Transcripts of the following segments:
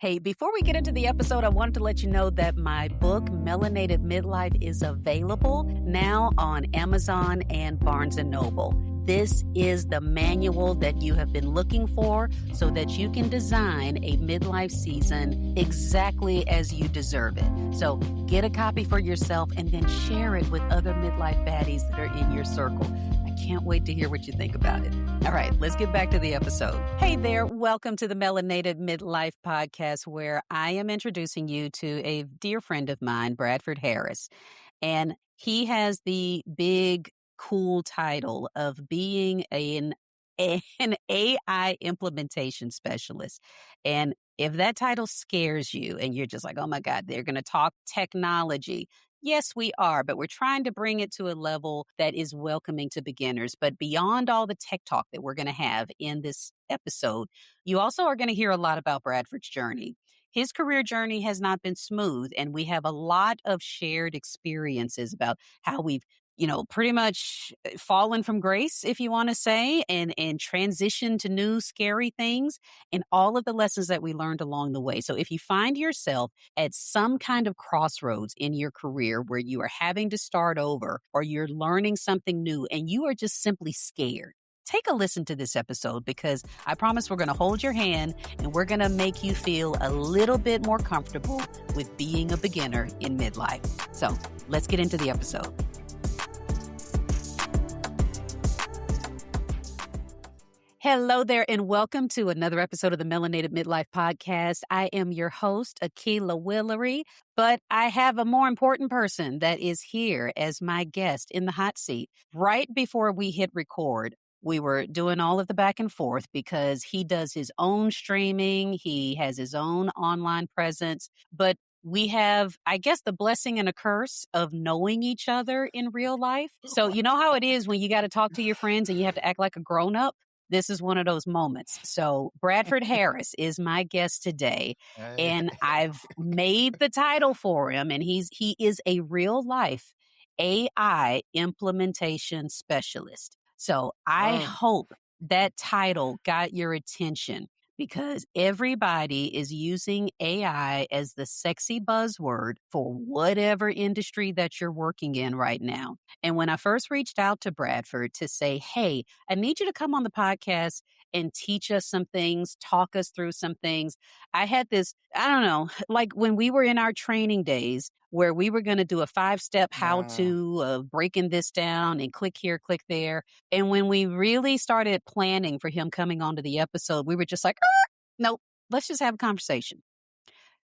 Hey, before we get into the episode, I wanted to let you know that my book, Melanated Midlife, is available now on Amazon and Barnes & Noble. This is the manual that you have been looking for so that you can design a midlife season exactly as you deserve it. So get a copy for yourself and then share it with other midlife baddies that are in your circle. I can't wait to hear what you think about it. All right, let's get back to the episode. Hey there, welcome to the Melanated Midlife podcast, where I am introducing you to a dear friend of mine, Bradford Harris. And he has the big, cool title of being an AI implementation specialist. And if that title scares you and you're just like, oh my God, they're going to talk technology. Yes, we are, but we're trying to bring it to a level that is welcoming to beginners. But beyond all the tech talk that we're going to have in this episode, you also are going to hear a lot about Bradford's journey. His career journey has not been smooth, and we have a lot of shared experiences about how we've pretty much fallen from grace, if you want to say, and transitioned to new scary things and all of the lessons that we learned along the way. So if you find yourself at some kind of crossroads in your career where you are having to start over or you're learning something new and you are just simply scared, take a listen to this episode, because I promise we're going to hold your hand and we're going to make you feel a little bit more comfortable with being a beginner in midlife. So let's get into the episode. Hello there, and welcome to another episode of the Melanated Midlife podcast. I am your host, Akilah Willery, but I have a more important person that is here as my guest in the hot seat. Right before we hit record, we were doing all of the back and forth because he does his own streaming. He has his own online presence, but we have, I guess, the blessing and a curse of knowing each other in real life. So you know how it is when you got to talk to your friends and you have to act like a grown-up? This is one of those moments. So Bradford Harris is my guest today, and I've made the title for him, and he is a real life AI implementation specialist. So I hope that title got your attention, because everybody is using AI as the sexy buzzword for whatever industry that you're working in right now. And when I first reached out to Bradford to say, hey, I need you to come on the podcast and teach us some things, talk us through some things, I had this, I don't know, like when we were in our training days where we were going to do a 5-step how-to of breaking this down and click here, click there. And when we really started planning for him coming onto the episode, we were just like, nope, let's just have a conversation.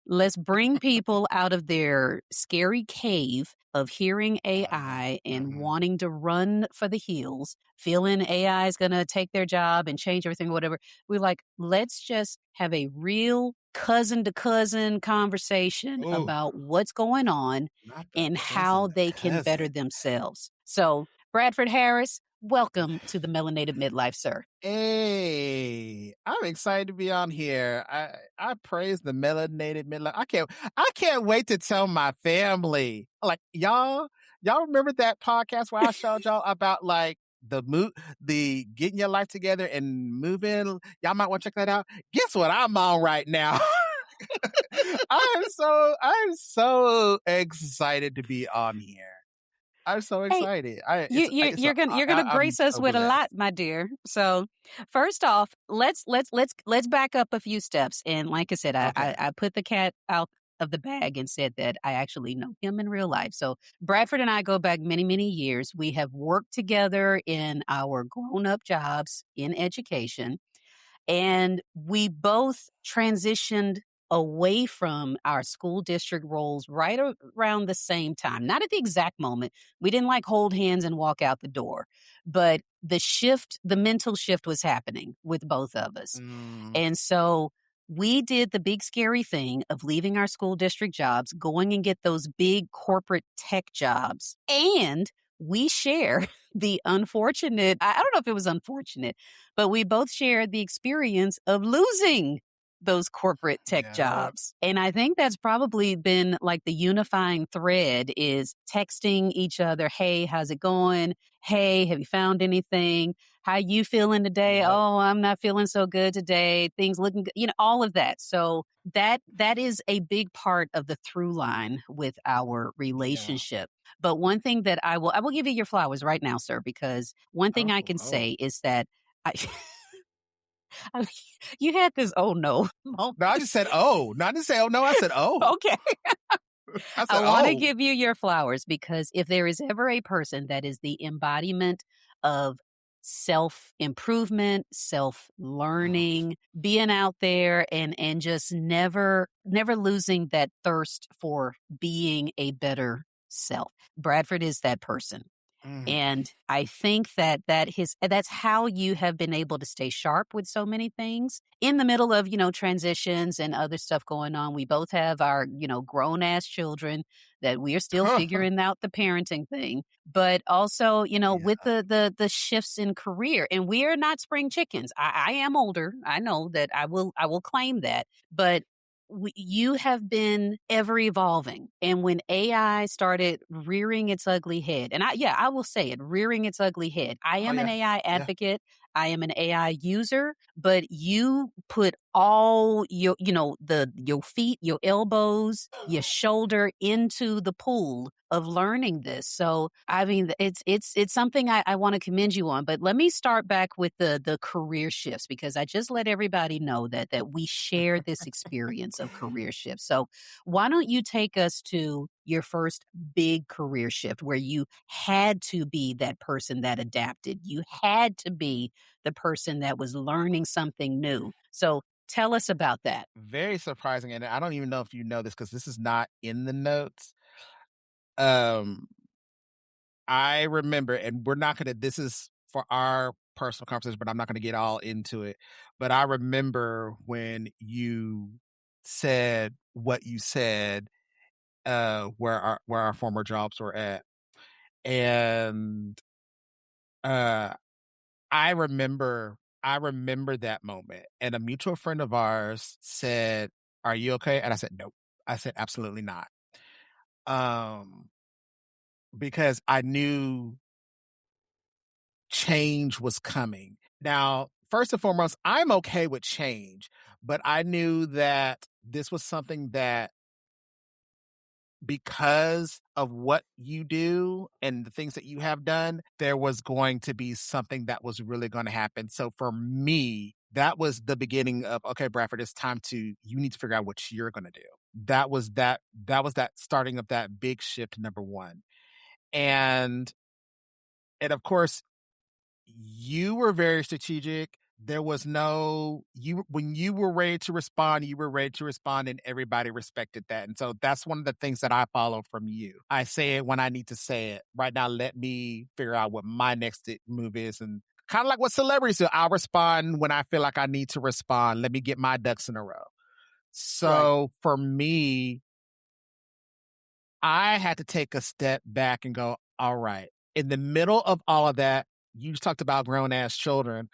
Let's bring people out of their scary cave of hearing AI and wanting to run for the hills, feeling AI is going to take their job and change everything, whatever. We're like, let's just have a real cousin to cousin conversation about what's going on and how they can better themselves. So, Bradford Harris, welcome to the Melanated Midlife, sir. Hey, I'm excited to be on here. I praise the Melanated Midlife. I can't wait to tell my family. Like y'all remember that podcast where I showed y'all about like the getting your life together and moving? Y'all might want to check that out. Guess what I'm on right now? I'm so excited to be on here. I'm so excited. You're gonna grace us with a lot, my dear. So first off, let's back up a few steps. And like I said, I put the cat out of the bag and said that I actually know him in real life. So Bradford and I go back many, many years. We have worked together in our grown-up jobs in education, and we both transitioned away from our school district roles right around the same time. Not at the exact moment. We didn't like hold hands and walk out the door, but the mental shift was happening with both of us. And so we did the big scary thing of leaving our school district jobs, going and get those big corporate tech jobs. And we share the unfortunate, I don't know if it was unfortunate, but we both shared the experience of losing those corporate tech jobs. And I think that's probably been like the unifying thread is texting each other. Hey, how's it going? Hey, have you found anything? How you feeling today? Yep. Oh, I'm not feeling so good today. Things looking good, all of that. So that is a big part of the through line with our Yeah. relationship. But one thing that I will give you your flowers right now, sir, because one thing Oh, I can oh. say is that I, I you had this oh no moment. No, I just said, oh. No, I didn't say, oh, no. I said, oh. Okay. I I said, want to oh. give you your flowers because if there is ever a person that is the embodiment of self improvement, self Oh, learning, being out there and just never losing that thirst for being a better self. Bradford is that person. mm. And I think that's how you have been able to stay sharp with so many things in the middle of, transitions and other stuff going on. We both have our, grown ass children that we are still figuring out the parenting thing, but also, with Yeah. the shifts in career, and we are not spring chickens. I am older. I know that I will claim that, but you have been ever evolving. And when AI started rearing its ugly head, and I will say it, rearing its ugly head. I Oh, am an yeah. AI Yeah. advocate. I am an AI user, but you put all your feet, your elbows, your shoulder into the pool of learning this. So I mean, it's something I want to commend you on. But let me start back with the career shifts because I just let everybody know that we share this experience of career shifts. So why don't you take us to your first big career shift where you had to be that person that adapted. You had to be the person that was learning something new. So tell us about that. Very surprising. And I don't even know if you know this because this is not in the notes. Um, I remember, and we're not gonna this is for our personal conversation, but I'm not gonna get all into it. But I remember when you said what you said, where our former jobs were at. And uh I remember that moment. And a mutual friend of ours said, "Are you okay?" And I said, "Nope." I said, "Absolutely not." Um, because I knew change was coming. Now, first and foremost, I'm okay with change, but I knew that this was something that because of what you do and the things that you have done, there was going to be something that was really going to happen. So for me, that was the beginning of okay, Bradford, it's time to you need to figure out what you're going to do. That was that starting of that big shift number one. And and of course you were very strategic. There was no you when you were ready to respond, you were ready to respond, and everybody respected that. And so that's one of the things that I follow from you. I say it when I need to say it. Right now, let me figure out what my next move is. And kind of like what celebrities do, I'll respond when I feel like I need to respond. Let me get my ducks in a row. Right. So for me, I had to take a step back and go, all right. In the middle of all of that, you just talked about grown ass children.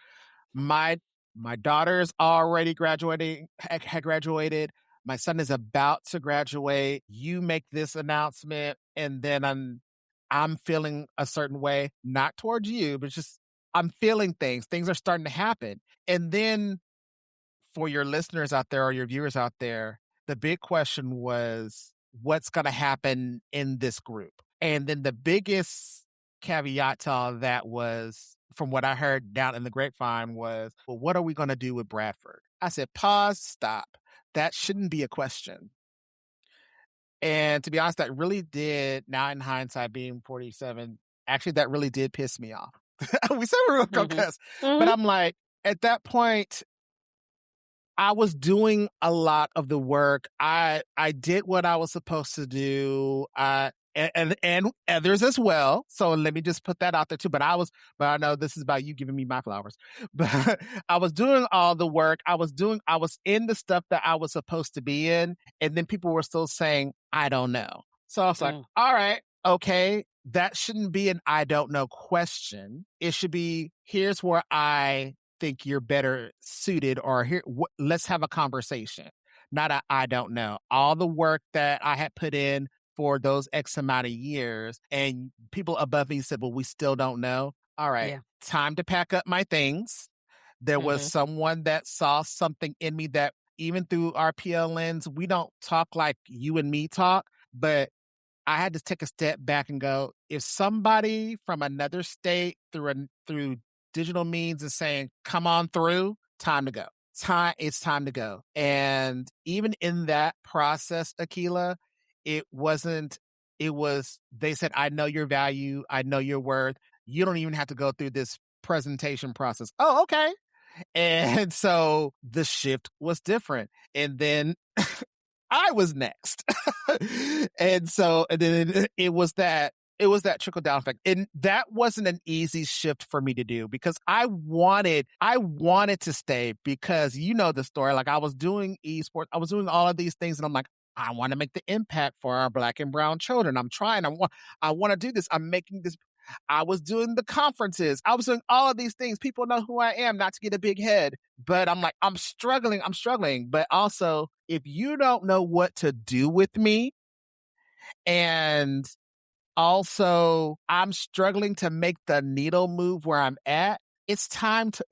My my daughter's already graduating had graduated. My son is about to graduate. You make this announcement and then I'm feeling a certain way, not towards you, but just I'm feeling things. Things are starting to happen. And then for your listeners out there or your viewers out there, the big question was what's going to happen in this group? And then the biggest caveat to all of that was, from what I heard down in the grapevine, was, well, what are we going to do with Bradford? I said, pause, stop. That shouldn't be a question. And to be honest, that really did, now in hindsight, being 47, actually, that really did piss me off. We said we were going to Hmm. cuss, but Hmm. I'm like, at that point, I was doing a lot of the work. I did what I was supposed to do. And others as well. So let me just put that out there too. But I know this is about you giving me my flowers. But I was doing all the work. I was in the stuff that I was supposed to be in. And then people were still saying, I don't know. So I was like, Mm. all right, okay. That shouldn't be an I don't know question. It should be, here's where I think you're better suited, or here let's have a conversation, not a I don't know. All the work that I had put in for those X amount of years and people above me said, well, we still don't know. all right, Yeah. time to pack up my things. There was Mhm. someone that saw something in me that even through our PLNs, we don't talk like you and me talk, but I had to take a step back and go, if somebody from another state through digital means is saying, come on through, time to go. It's time to go. And even in that process, Akila, it wasn't, it was, they said, I know your value, I know your worth. You don't even have to go through this presentation process. Oh, okay. And so the shift was different. And then I was next. And then it was that trickle down effect. And that wasn't an easy shift for me to do because I wanted to stay because you know the story. Like I was doing esports, I was doing all of these things, and I'm like, I want to make the impact for our black and brown children. I'm trying. I want to do this. I'm making this. I was doing the conferences. I was doing all of these things. People know who I am, not to get a big head. But I'm like, I'm struggling. But also, if you don't know what to do with me, and also I'm struggling to make the needle move where I'm at, it's time to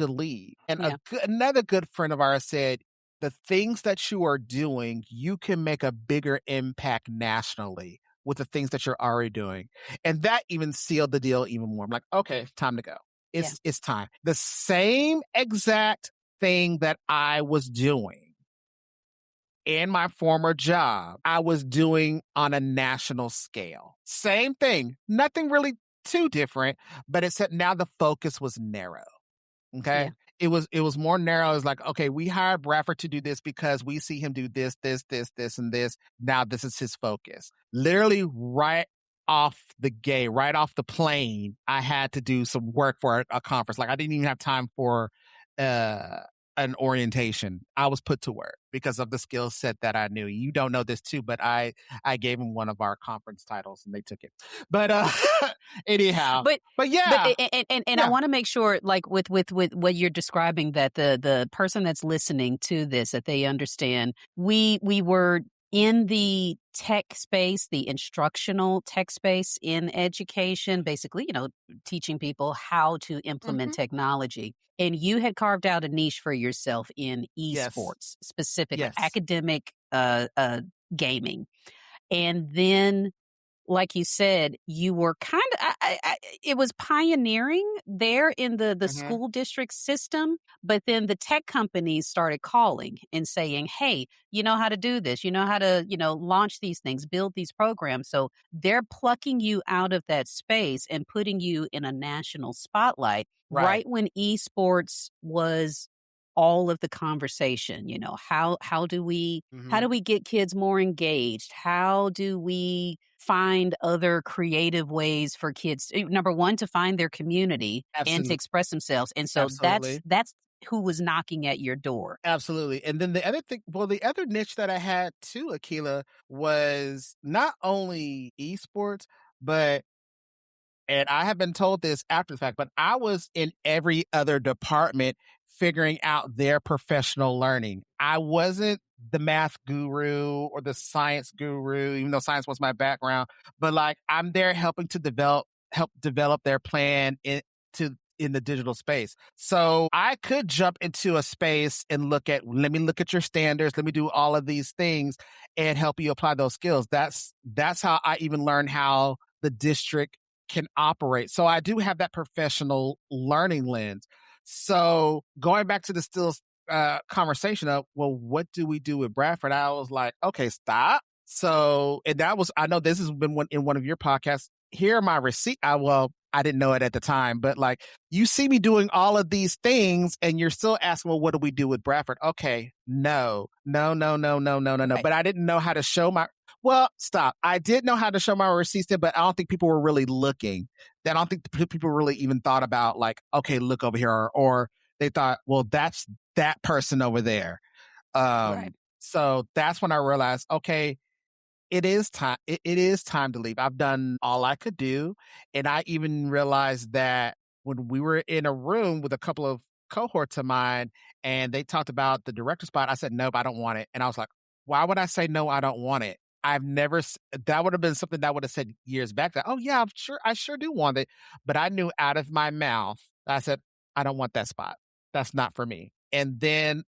leave. And Yeah. another good friend of ours said, the things that you are doing, you can make a bigger impact nationally with the things that you're already doing. And that even sealed the deal even more. I'm like, okay, time to go. Yeah. It's time. The same exact thing that I was doing in my former job, I was doing on a national scale. Same thing, nothing really too different, but except now the focus was narrow. Okay. Yeah. It was more narrow. It's like, okay, we hired Bradford to do this because we see him do this, and this. Now this is his focus. Literally right off the gate, right off the plane, I had to do some work for a conference. Like I didn't even have time for uh an orientation. I was put to work because of the skill set that I knew. You don't know this too, but I gave him one of our conference titles and they took it. But anyhow, But but but yeah, and I yeah. want to make sure, like with what you're describing, that the person that's listening to this, that they understand. We were in the tech space, the instructional tech space in education, basically, teaching people how to implement Mhm. technology. And you had carved out a niche for yourself in Yes. esports, specifically Yes. academic gaming. And then, like you said, you were kind of it was pioneering there in the Mhm. school district system, but then the tech companies started calling and saying, "Hey, you know how to do this. You know how to, launch these things, build these programs." So they're plucking you out of that space and putting you in a national spotlight Right. right when esports was all of the conversation. How do Mhm. we get kids more engaged? How do we find other creative ways for kids, number one, to find their community and to Absolutely. express themselves? And so that's Absolutely. that's who was knocking at your door. Absolutely. And then the other niche that I had too, Akila, was not only esports, but and I have been told this after the fact, but I was in every other department figuring out their professional learning. I wasn't the math guru or the science guru, even though science was my background, but like I'm there helping to help develop their plan in the digital space. So I could jump into a space and let me look at your standards, let me do all of these things and help you apply those skills. That's how I even learned how the district can operate. So I do have that professional learning lens. So going back to the still conversation of, well, what do we do with Bradford? I was like, okay, stop. So, and that was, I know this has been in one of your podcasts. Here are my receipt. I didn't know it at the time, but like you see me doing all of these things and you're still asking, well, what do we do with Bradford? Okay, no. Right. But I didn't know how to show well, stop. I did know how to show my receipts, but I don't think people were really looking. I don't think people really even thought about like, okay, look over here, or they thought, well, that's that person over there. Right. So that's when I realized, okay, it is time. It is time to leave. I've done all I could do, and I even realized that when we were in a room with a couple of cohorts of mine, and they talked about the director spot, I said, nope, I don't want it. And I was like, why would I say no? I don't want it. I've never that would have been something that I would have said years back that, "Oh, yeah, I sure do want it." But I knew out of my mouth, I said, "I don't want that spot. That's not for me." And then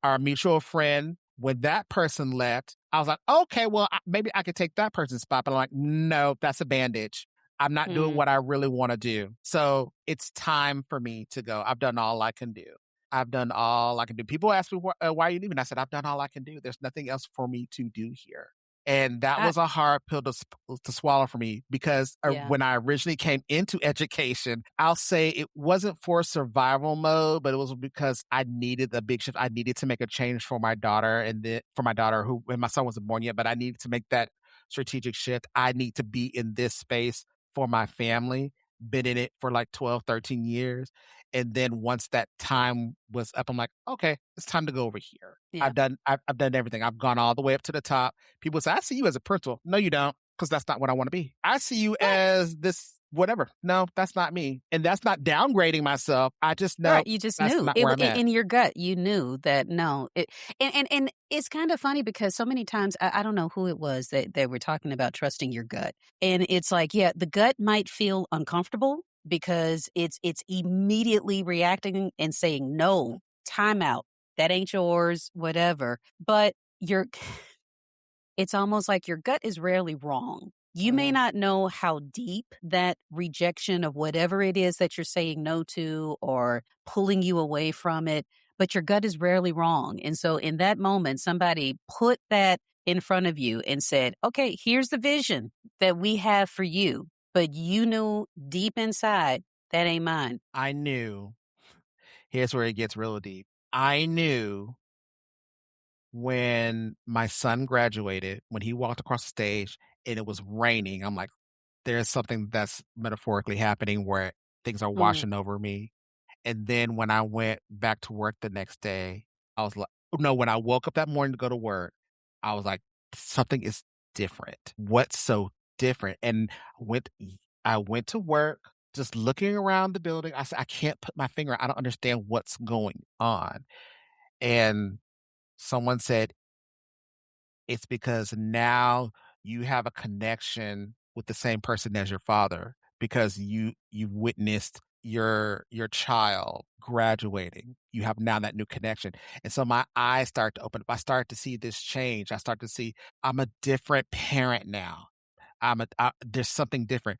our mutual friend, when that person left, I was like, "Okay, well, maybe I could take that person's spot." But I'm like, "No, that's a bandage. I'm not doing Mm. what I really wanna do." So, it's time for me to go. I've done all I can do. I've done all I can do. People ask me, why are you leaving?" I said, "I've done all I can do. There's nothing else for me to do here." And that I was a hard pill to swallow for me because yeah. when I originally came into education, I'll say it wasn't for survival mode, but it was because I needed a big shift. I needed to make a change for my daughter for my daughter who, when my son wasn't born yet, but I needed to make that strategic shift. I need to be in this space for my family, been in it for like 12, 13 years. And then once that time was up, I'm like, okay, it's time to go over here. Yeah. I've done everything. I've gone all the way up to the top. People say, I see you as a principal. No, you don't, because that's not what I want to be. I see you Right. as this whatever. No, that's not me. And that's not downgrading myself. I just know Right, you just that's knew. not where I'm at. In your gut, you knew that no. And it's kind of funny because so many times I don't know who it was that they were talking about trusting your gut. And it's like, yeah, the gut might feel uncomfortable because it's immediately reacting and saying, "No, timeout. That ain't yours, whatever." But your it's almost like your gut is rarely wrong. You may Mhm. not know how deep that rejection of whatever it is that you're saying no to or pulling you away from it, but your gut is rarely wrong. And so in that moment, somebody put that in front of you and said, okay, here's the vision that we have for you. But you knew deep inside that ain't mine. I knew. Here's where it gets real deep. I knew when my son graduated, when he walked across the stage and it was raining, I'm like, there's something that's metaphorically happening where things are Mm, washing over me. And then when I went back to work the next day, I was like, no, when I woke up that morning to go to work, I was like, something is different. What's so different? And went, I went to work, just looking around the building. I said, I can't put my finger. I don't understand what's going on. And someone said, it's because now you have a connection with the same person as your father because you've witnessed your child graduating. You have now that new connection. And so my eyes start to open up. I start to see this change. I start to see I'm a different parent now. There's something different.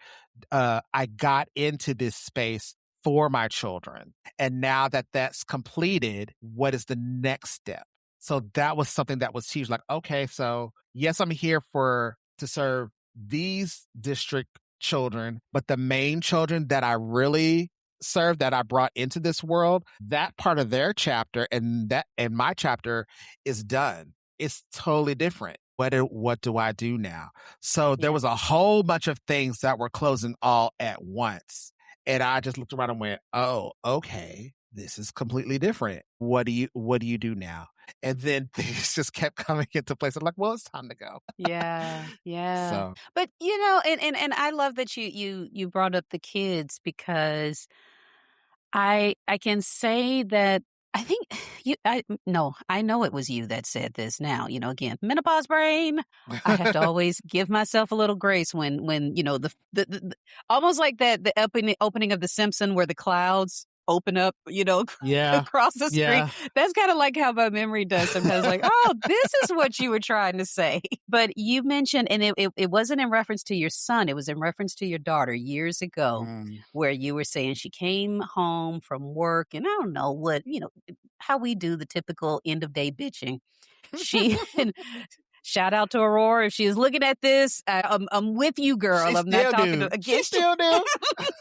I got into this space for my children. And now that that's completed, what is the next step? So that was something that was huge. Like, okay, so yes, I'm here to serve these district children, but the main children that I really serve, that I brought into this world, that part of their chapter and my chapter is done. It's totally different. What do I do now? So there yeah. was a whole bunch of things that were closing all at once. And I just looked around and went, "Oh, okay. This is completely different. What do you do now?" And then things just kept coming into place. I'm like, "Well, it's time to go." Yeah, yeah. So, But and I love that you brought up the kids because I can say that I think no, I know it was you that said this now, again, menopause brain. I have to always give myself a little grace when, the almost like that the opening of The Simpsons where the clouds open up, yeah. across the screen. Yeah. That's kind of like how my memory does sometimes like, "Oh, this is what you were trying to say." But you mentioned and it wasn't in reference to your son, it was in reference to your daughter years ago Mm. where you were saying she came home from work and I don't know what, how we do the typical end of day bitching. She and shout out to Aurora if she is looking at this. I'm with you, She girl. I'm not still talking do. She against you. still do.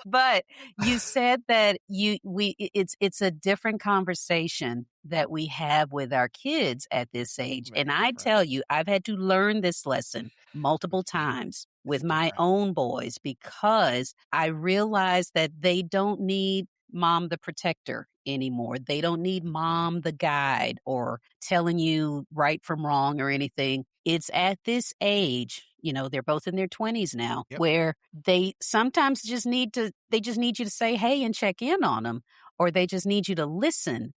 But you said that it's a different conversation that we have with our kids at this age. And Very I different. tell you, I've had to learn this lesson multiple Mhm. times with It's my different. own boys because I realized that they don't need mom the protector anymore. They don't need Mhm. mom the guide or telling you right from wrong or anything. It's at this age, they're both in their 20s now, Yep. where they sometimes they just need you to say hey and check in on them, or they just need you to listen,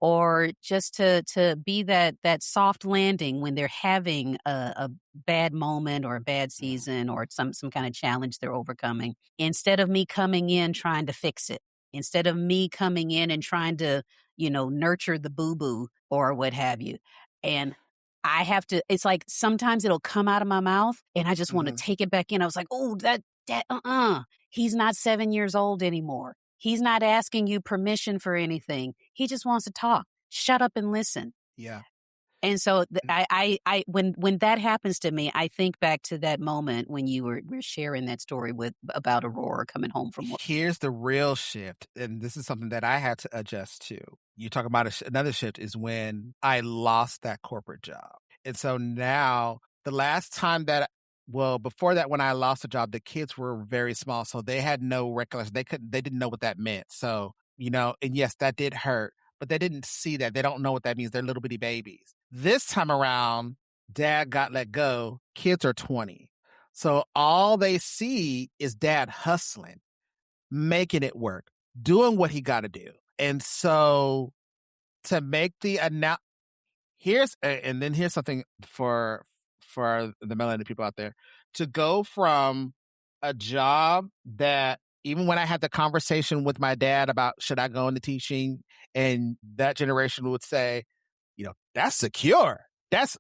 or just to be that soft landing when they're having a bad moment or a bad season or some kind of challenge they're overcoming. Instead of me coming in trying to fix it, instead of me coming in and trying to, nurture the boo-boo or what have you. And I have to, it's like sometimes it'll come out of my mouth and I just want to Mhm. take it back in. I was like, oh, that, he's not 7 years old anymore. He's not asking you permission for anything. He just wants to talk. Shut up and listen. Yeah. And so N when that happens to me, I think back to that moment when you were sharing that story about Aurora coming home from work. Here's the real shift, and this is something that I had to adjust to. You talk about another shift is when I lost that corporate job. And so now the last time that well, before that, when I lost the job, the kids were very small, so they had no recollection. They didn't know what that meant. So, and yes, that did hurt, but they didn't see that. They don't know what that means. They're little bitty babies. This time around, dad got let go. Kids are 20. So all they see is dad hustling, making it work, doing what he got to do. And so to make the and then here's something for the melanated people out there, to go from a job that even when I had the conversation with my dad about should I go into teaching, and that generation would say, that's secure. That's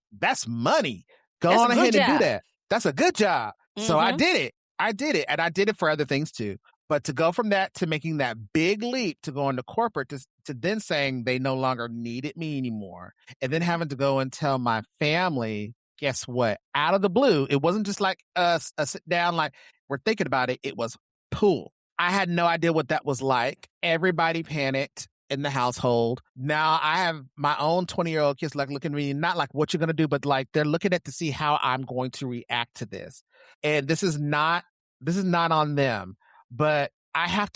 money. Go That's a on good ahead and do job. that. That's a good job. So I Mhm. did it. I did it. And I did it for other things too. But to go from that to making that big leap to go into corporate to then saying they no longer needed me anymore, and then having to go and tell my family, guess what? Out of the blue, it wasn't just like a sit down, like we're thinking about it. It was pool. I had no idea what that was like. Everybody panicked in the household. Now I have my own 20-year-old kids like looking at me, not like what you're going to do, but like they're looking at to see how I'm going to react to this. And this is not on them, but I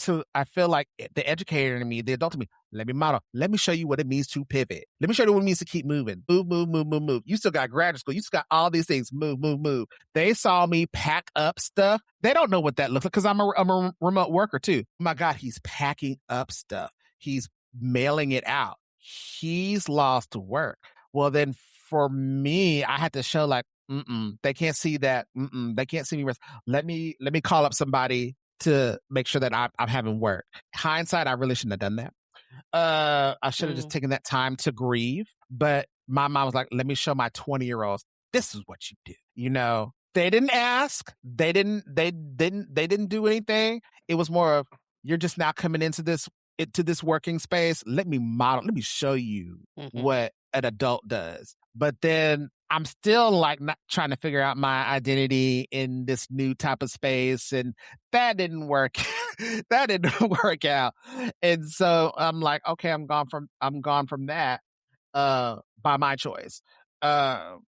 feel like the educator in me, the adult in me, let me model. Let me show you what it means to pivot. Let me show you what it means to keep moving. Move, move, move, move, move. You still got graduate school. You still got all these things. Move, move, move. They saw me pack up stuff. They don't know what that looks like because I'm a remote worker too. Oh my God, he's packing up stuff. He's mailing it out. He's lost work. Well, then for me, I had to show like, they can't see that. They can't see me. Let me call up somebody to make sure that I'm having work. Hindsight, I really shouldn't have done that. I should have just Mm. taken that time to grieve. But my mom was like, let me show my 20-year-olds, this is what you do. They didn't ask. They didn't do anything. It was more of, you're just now coming into this working space. Let me model, let me show you Mhm. what an adult does. But then I'm still like not trying to figure out my identity in this new type of space. And that didn't work. That didn't work out. And so I'm like, okay, I'm gone from that by my choice.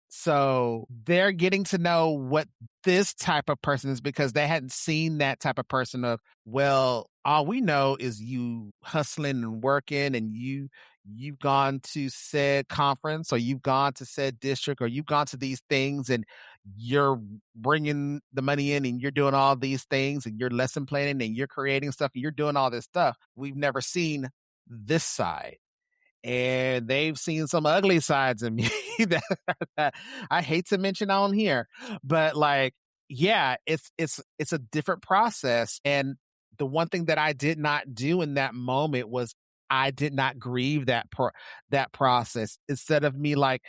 So they're getting to know what this type of person is because they hadn't seen that type of person of, well, all we know is you hustling and working, and you've gone to said conference, or you've gone to said district, or you've gone to these things, and you're bringing the money in, and you're doing all these things, and you're lesson planning, and you're creating stuff, and you're doing all this stuff. We've never seen this side, and they've seen some ugly sides of me that I hate to mention on here. But like, yeah, it's a different process. And the one thing that I did not do in that moment was I did not grieve that process. Instead of me like,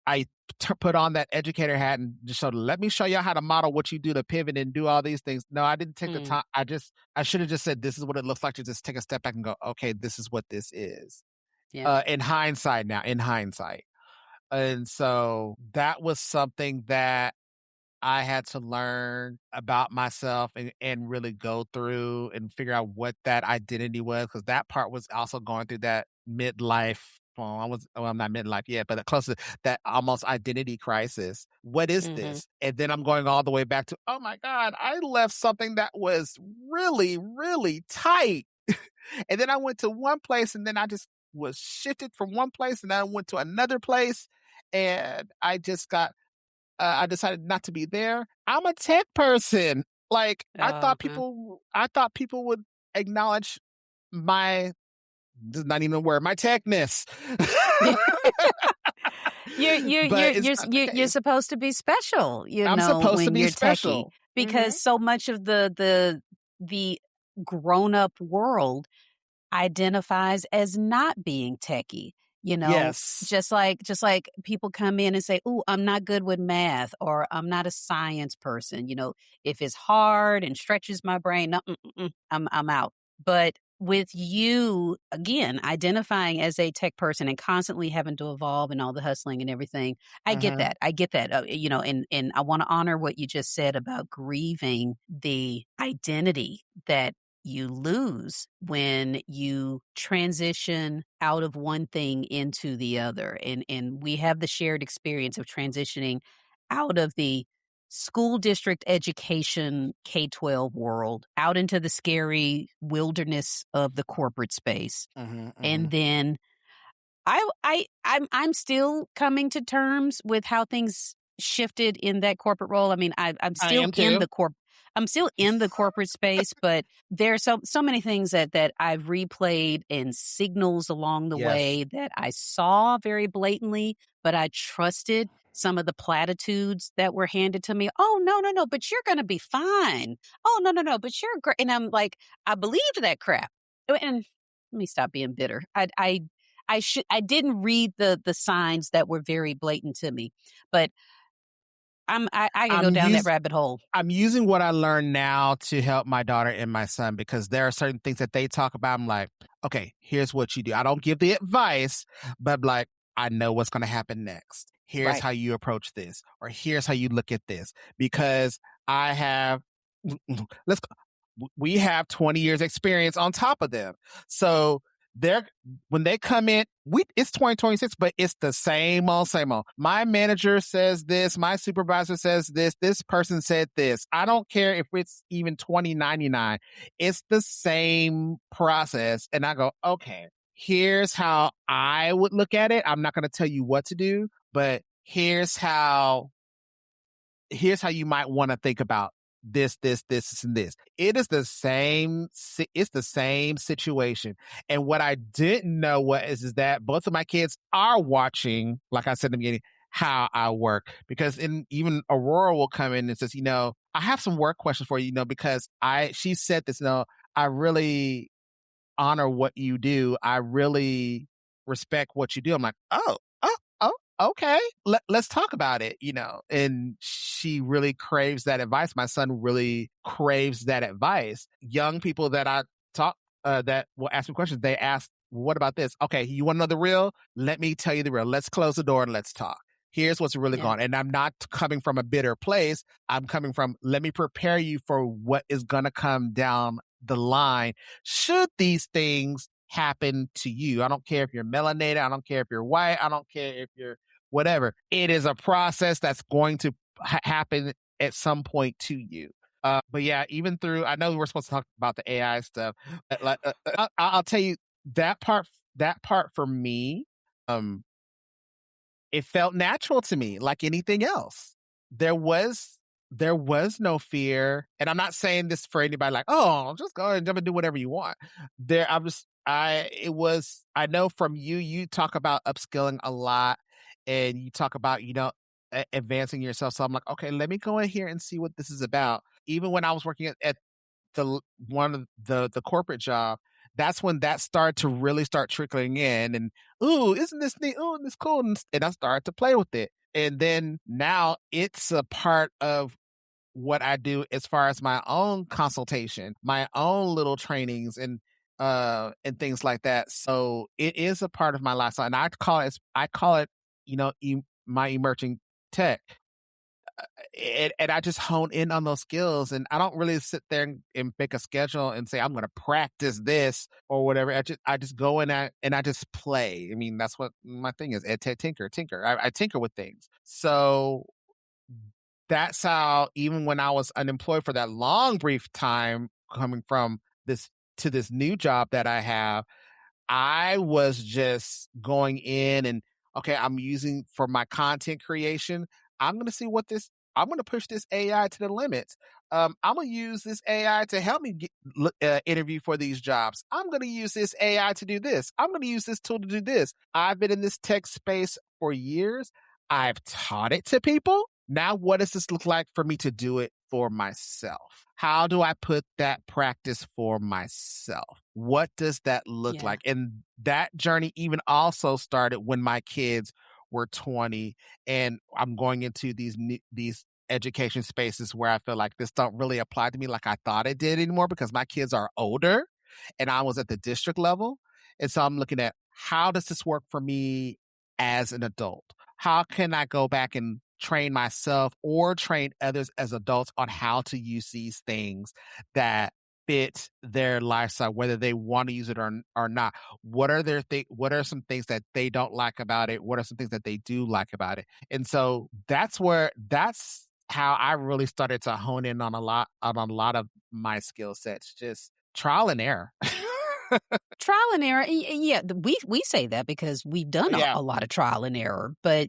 I put on that educator hat and just showed, let me show you how to model what you do to pivot and do all these things. No, I didn't take the Mm. time. I should have just said, this is what it looks like, to just take a step back and go, okay, this is what this is. Yeah. In hindsight. And so that was something that I had to learn about myself, and really go through and figure out what that identity was. Cause that part was also going through that midlife. Well, I'm not midlife yet, but close to that almost identity crisis. What is Mhm. this? And then I'm going all the way back to, oh my God, I left something that was really, really tight. And then I went to one place, and then I just was shifted from one place, and then I went to another place, and I decided not to be there. I'm a tech person. Like, I thought Uh-huh. people would acknowledge my this is not even a word, my techness. You're you're But you're it's you're you're okay. supposed to be special, I'm supposed to when be you're techie, special. because so much of the grown up world identifies as not being techie, Yes. just like people come in and say, "Ooh, I'm not good with math," or "I'm not a science person." If it's hard and stretches my brain, no, I'm out. But with you, again, identifying as a tech person and constantly having to evolve and all the hustling and everything, I get Mhm. that. I get that. And I want to honor what you just said about grieving the identity that you lose when you transition out of one thing into the other. And we have the shared experience of transitioning out of the school district education K-12 world out into the scary wilderness of the corporate space. Mhm, And mhm. then I'm still coming to terms with how things shifted in that corporate role. I mean, I am too. I'm still in the corporate space, but there's so many things that I've replayed and signals along the Yes. way that I saw very blatantly, but I trusted some of the platitudes that were handed to me. Oh, no, no, no, but you're going to be fine. Oh, no, no, no, but you're great. And I'm like, I believed that crap. And let me stop being bitter. I didn't read the signs that were very blatant to me, but I can go I'm down that use rabbit hole. I'm using what I learned now to help my daughter and my son because there are certain things that they talk about. I'm like, okay, here's what you do. I don't give the advice, but like, I know what's going to happen next. Here's Right. how you approach this, or here's how you look at this. Because I have, let's, we have 20 years experience on top of them. So they're when they come in, it's 2026, but it's the same old, same old. My manager says this, my supervisor says this person said this. I don't care if it's even 2099. It's the same process. And I go, okay, here's how I would look at it. I'm not going to tell you what to do, but here's how you might want to think about this, and this. It's the same situation. And what I didn't know is that both of my kids are watching, like I said in the beginning, how I work. Because even Aurora will come in and says, I have some work questions for you, because she said this, I really honor what you do. I really respect what you do. I'm like, oh, okay. Let's talk about it, And she really craves that advice. My son really craves that advice. Young people that I talk that will ask me questions, they ask, what about this? Okay, you want to know the real? Let me tell you the real. Let's close the door and let's talk. Here's what's really Yeah. going on. And I'm not coming from a bitter place. I'm coming from, let me prepare you for what is going to come down the line should these things happen to you. I don't care if you're melanated. I don't care if you're white. I don't care if you're whatever. It is a process that's going to happen at some point to you. But yeah, even through, I know we're supposed to talk about the AI stuff. I'll tell you that part. That part for me, um, it felt natural to me, like anything else. There was there was no fear, and I'm not saying this for anybody like, oh, just go and jump and do whatever you want. There, I know from you talk about upskilling a lot, and you talk about advancing yourself. So I'm like, okay, let me go in here and see what this is about. Even when I was working at one of the corporate job, that's when that started to really start trickling in. And ooh, isn't this neat? Ooh, this cool, and I started to play with it. And then now it's a part of what I do as far as my own consultation, my own little trainings and things like that. So it is a part of my lifestyle, and I call it my emerging tech, and I just hone in on those skills. And I don't really sit there and make a schedule and say I'm going to practice this or whatever. I just go in and I just play. I mean, that's what my thing is. Tinker. I tinker with things. So that's how, even when I was unemployed for that long brief time, coming from this to this new job that I have, I was just going in and, okay, I'm using for my content creation. I'm going to see I'm going to push this AI to the limits. I'm gonna use this AI to help me interview for these jobs. I'm gonna use this AI to do this. I'm gonna use this tool to do this. I've been in this tech space for years. I've taught it to people. Now, what does this look like for me to do it for myself? How do I put that practice for myself? What does that look Yeah. like? And that journey even also started when my kids were 20 and I'm going into these education spaces where I feel like this don't really apply to me like I thought it did anymore because my kids are older and I was at the district level. And so I'm looking at how does this work for me as an adult? How can I go back and train myself or train others as adults on how to use these things that fit their lifestyle, whether they want to use it or not? What are some things that they don't like about it? What are some things that they do like about it? And so that's how I really started to hone in on a lot of my skill sets, just trial and error. Trial and error. Yeah, we say that because we've done Yeah. a lot of trial and error. But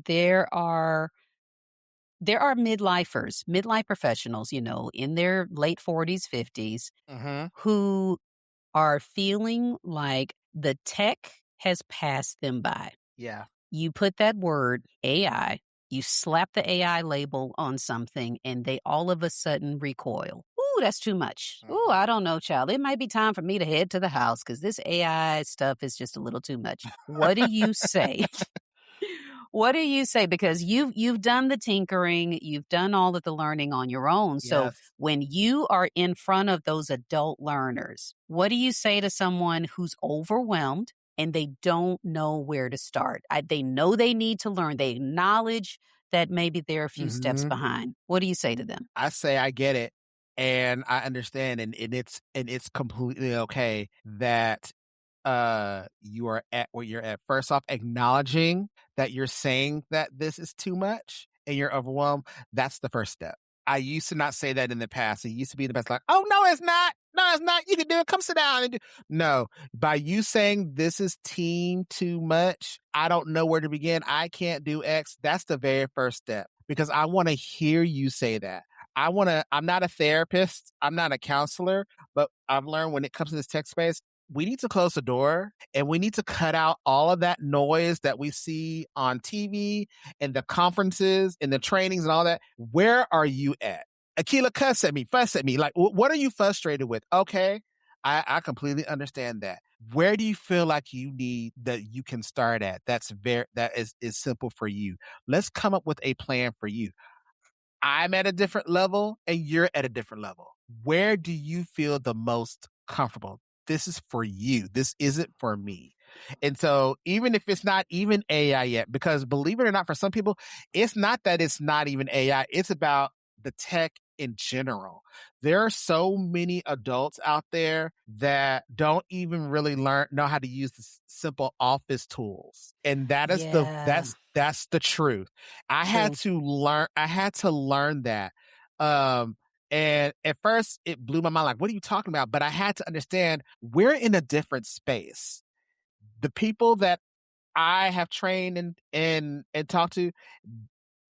there are midlife professionals, in their late 40s, 50s, Hmm. who are feeling like the tech has passed them by. Yeah. You put that word AI, you slap the AI label on something, and they all of a sudden recoil. Ooh, that's too much. Ooh, Hmm. I don't know, child. It might be time for me to head to the house because this AI stuff is just a little too much. What do you say? What do you say? Because you've done the tinkering, you've done all of the learning on your own. So Yes. when you are in front of those adult learners, what do you say to someone who's overwhelmed and they don't know where to start? They know they need to learn. They acknowledge that maybe they're a few steps Hmm. behind. What do you say to them? I say I get it and I understand and it's completely okay that you are at where you're at. First off, acknowledging that you're saying that this is too much and you're overwhelmed, that's the first step. I used to not say that in the past. It used to be the best, like, oh, no, it's not. No, it's not. You can do it. Come sit down and do. No, by you saying this is team too much, I don't know where to begin. I can't do X. That's the very first step because I want to hear you say that. I'm not a therapist. I'm not a counselor, but I've learned when it comes to this tech space, we need to close the door and we need to cut out all of that noise that we see on TV and the conferences and the trainings and all that. Where are you at? Akila, cuss at me, fuss at me. Like, what are you frustrated with? Okay. I completely understand that. Where do you feel like you need that you can start at? That is simple for you. Let's come up with a plan for you. I'm at a different level and you're at a different level. Where do you feel the most comfortable? This is for you. This isn't for me. And so, even if it's not even AI yet, because believe it or not, for some people, it's not that it's not even AI, it's about the tech in general. There are so many adults out there that don't even really know how to use the simple office tools. And Yeah, that's the truth. true. I had to learn that. Um, and at first it blew my mind, like, what are you talking about? But I had to understand we're in a different space. The people that I have trained and talked to,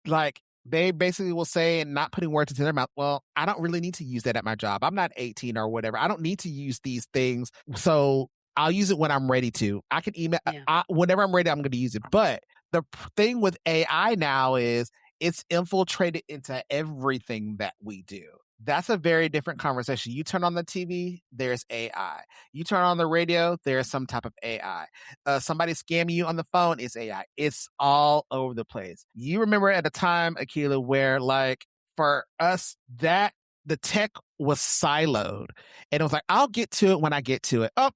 like, they basically will say, and not putting words into their mouth, well, I don't really need to use that at my job. I'm not 18 or whatever. I don't need to use these things. So I'll use it when I'm ready to. I can email Yeah. whenever I'm ready, I'm going to use it. But thing with AI now is it's infiltrated into everything that we do. That's a very different conversation. You turn on the TV, there's AI. You turn on the radio, there's some type of AI. Somebody scamming you on the phone is AI. It's all over the place. You remember at a time, Akila, where, like, for us, that the tech was siloed, and it was like, I'll get to it when I get to it. Oh,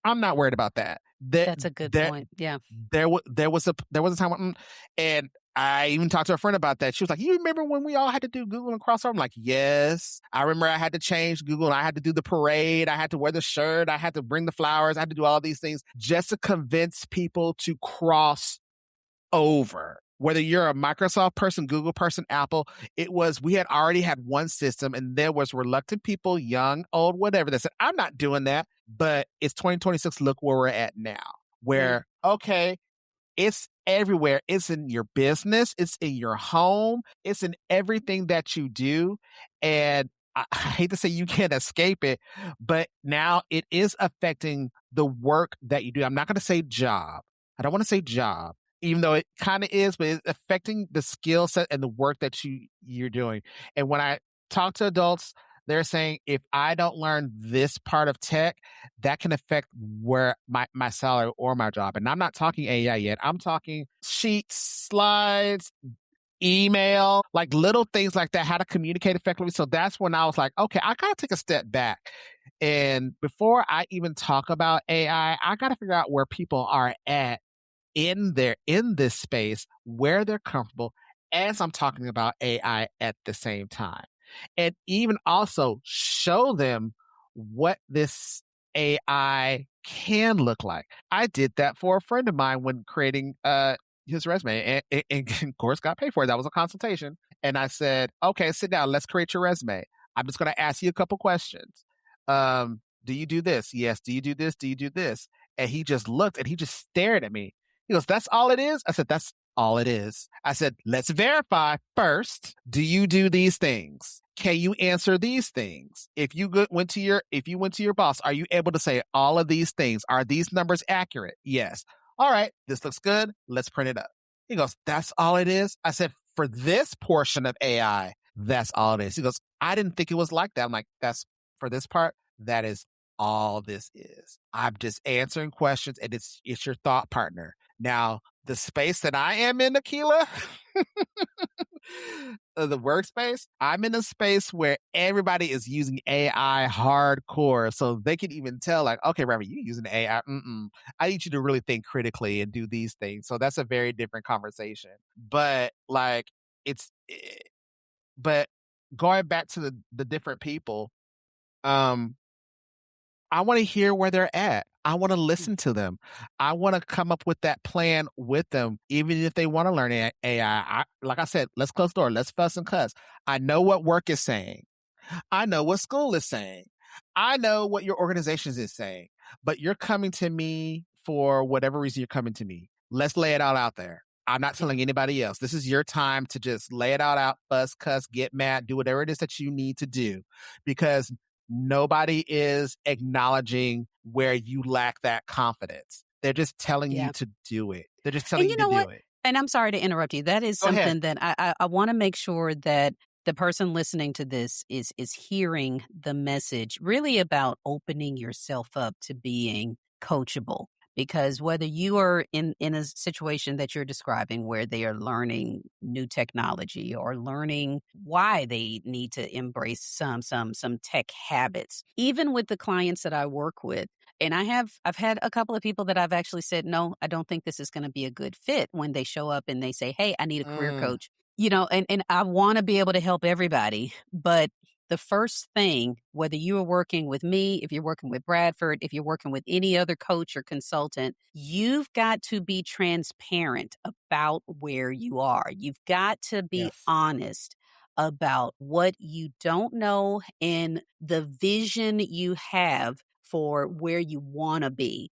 I'm not worried about that. That's a good point. Yeah. There was a time when, and I even talked to a friend about that. She was like, "You remember when we all had to do Google and crossover?" I'm like, "Yes, I remember. I had to change Google. And I had to do the parade. I had to wear the shirt. I had to bring the flowers. I had to do all these things just to convince people to cross over." Whether you're a Microsoft person, Google person, Apple, we had already had one system, and there was reluctant people, young, old, whatever, that said, "I'm not doing that." But it's 2026. Look where we're at now. Yeah. Where, okay, It's everywhere. It's in your business, it's in your home, it's in everything that you do. And I hate to say you can't escape it, but now it is affecting the work that you do. I'm not going to say job. I don't want to say job, even though it kind of is, but it's affecting the skill set and the work that you're doing. And when I talk to adults, they're saying if I don't learn this part of tech, that can affect where my salary or my job. And I'm not talking AI yet. I'm talking sheets, slides, email, like little things like that, how to communicate effectively. So that's when I was like, okay, I gotta take a step back. And before I even talk about AI, I gotta figure out where people are at in this space, where they're comfortable as I'm talking about AI at the same time. And even also show them what this AI can look like. I did that for a friend of mine when creating his resume, and of course got paid for it. That was a consultation. And I said, okay, sit down, let's create your resume. I'm just going to ask you a couple questions. Do you do this? Yes. Do you do this? Do you do this? And he just looked and he just stared at me. He goes, that's all it is? I said, that's all it is. I said, let's verify first. Do you do these things? Can you answer these things? If you went to your boss, are you able to say all of these things? Are these numbers accurate? Yes. All right, this looks good. Let's print it up. He goes, that's all it is? I said, for this portion of AI, that's all it is. He goes, I didn't think it was like that. I'm like, that's for this part, that is all this is. I'm just answering questions and it's your thought partner. Now, the space that I am in, Akila, the workspace, I'm in a space where everybody is using AI hardcore. So they can even tell, like, okay, Ravi, you're using AI. I need you to really think critically and do these things. So that's a very different conversation. But like, but going back to the different people, um, I want to hear where they're at. I want to listen to them. I want to come up with that plan with them, even if they want to learn AI. Like I said, let's close the door. Let's fuss and cuss. I know what work is saying. I know what school is saying. I know what your organization is saying. But you're coming to me for whatever reason you're coming to me. Let's lay it all out there. I'm not Yeah. telling anybody else. This is your time to just lay it all out, fuss, cuss, get mad, do whatever it is that you need to do. Because nobody is acknowledging where you lack that confidence. They're just telling you Yeah. to do it. They're just And telling you you to know do what? it. And I'm sorry to interrupt you. That is Go ahead. something that I want to make sure that the person listening to this is hearing the message really about opening yourself up to being coachable. Because whether you are in a situation that you're describing where they are learning new technology or learning why they need to embrace some tech habits, even with the clients that I work with, and I've had a couple of people that I've actually said, no, I don't think this is going to be a good fit when they show up and they say, hey, I need a career Mm, coach. And I want to be able to help everybody. But the first thing, whether you are working with me, if you're working with Bradford, if you're working with any other coach or consultant, you've got to be transparent about where you are. You've got to be yes. honest about what you don't know and the vision you have for where you want to be.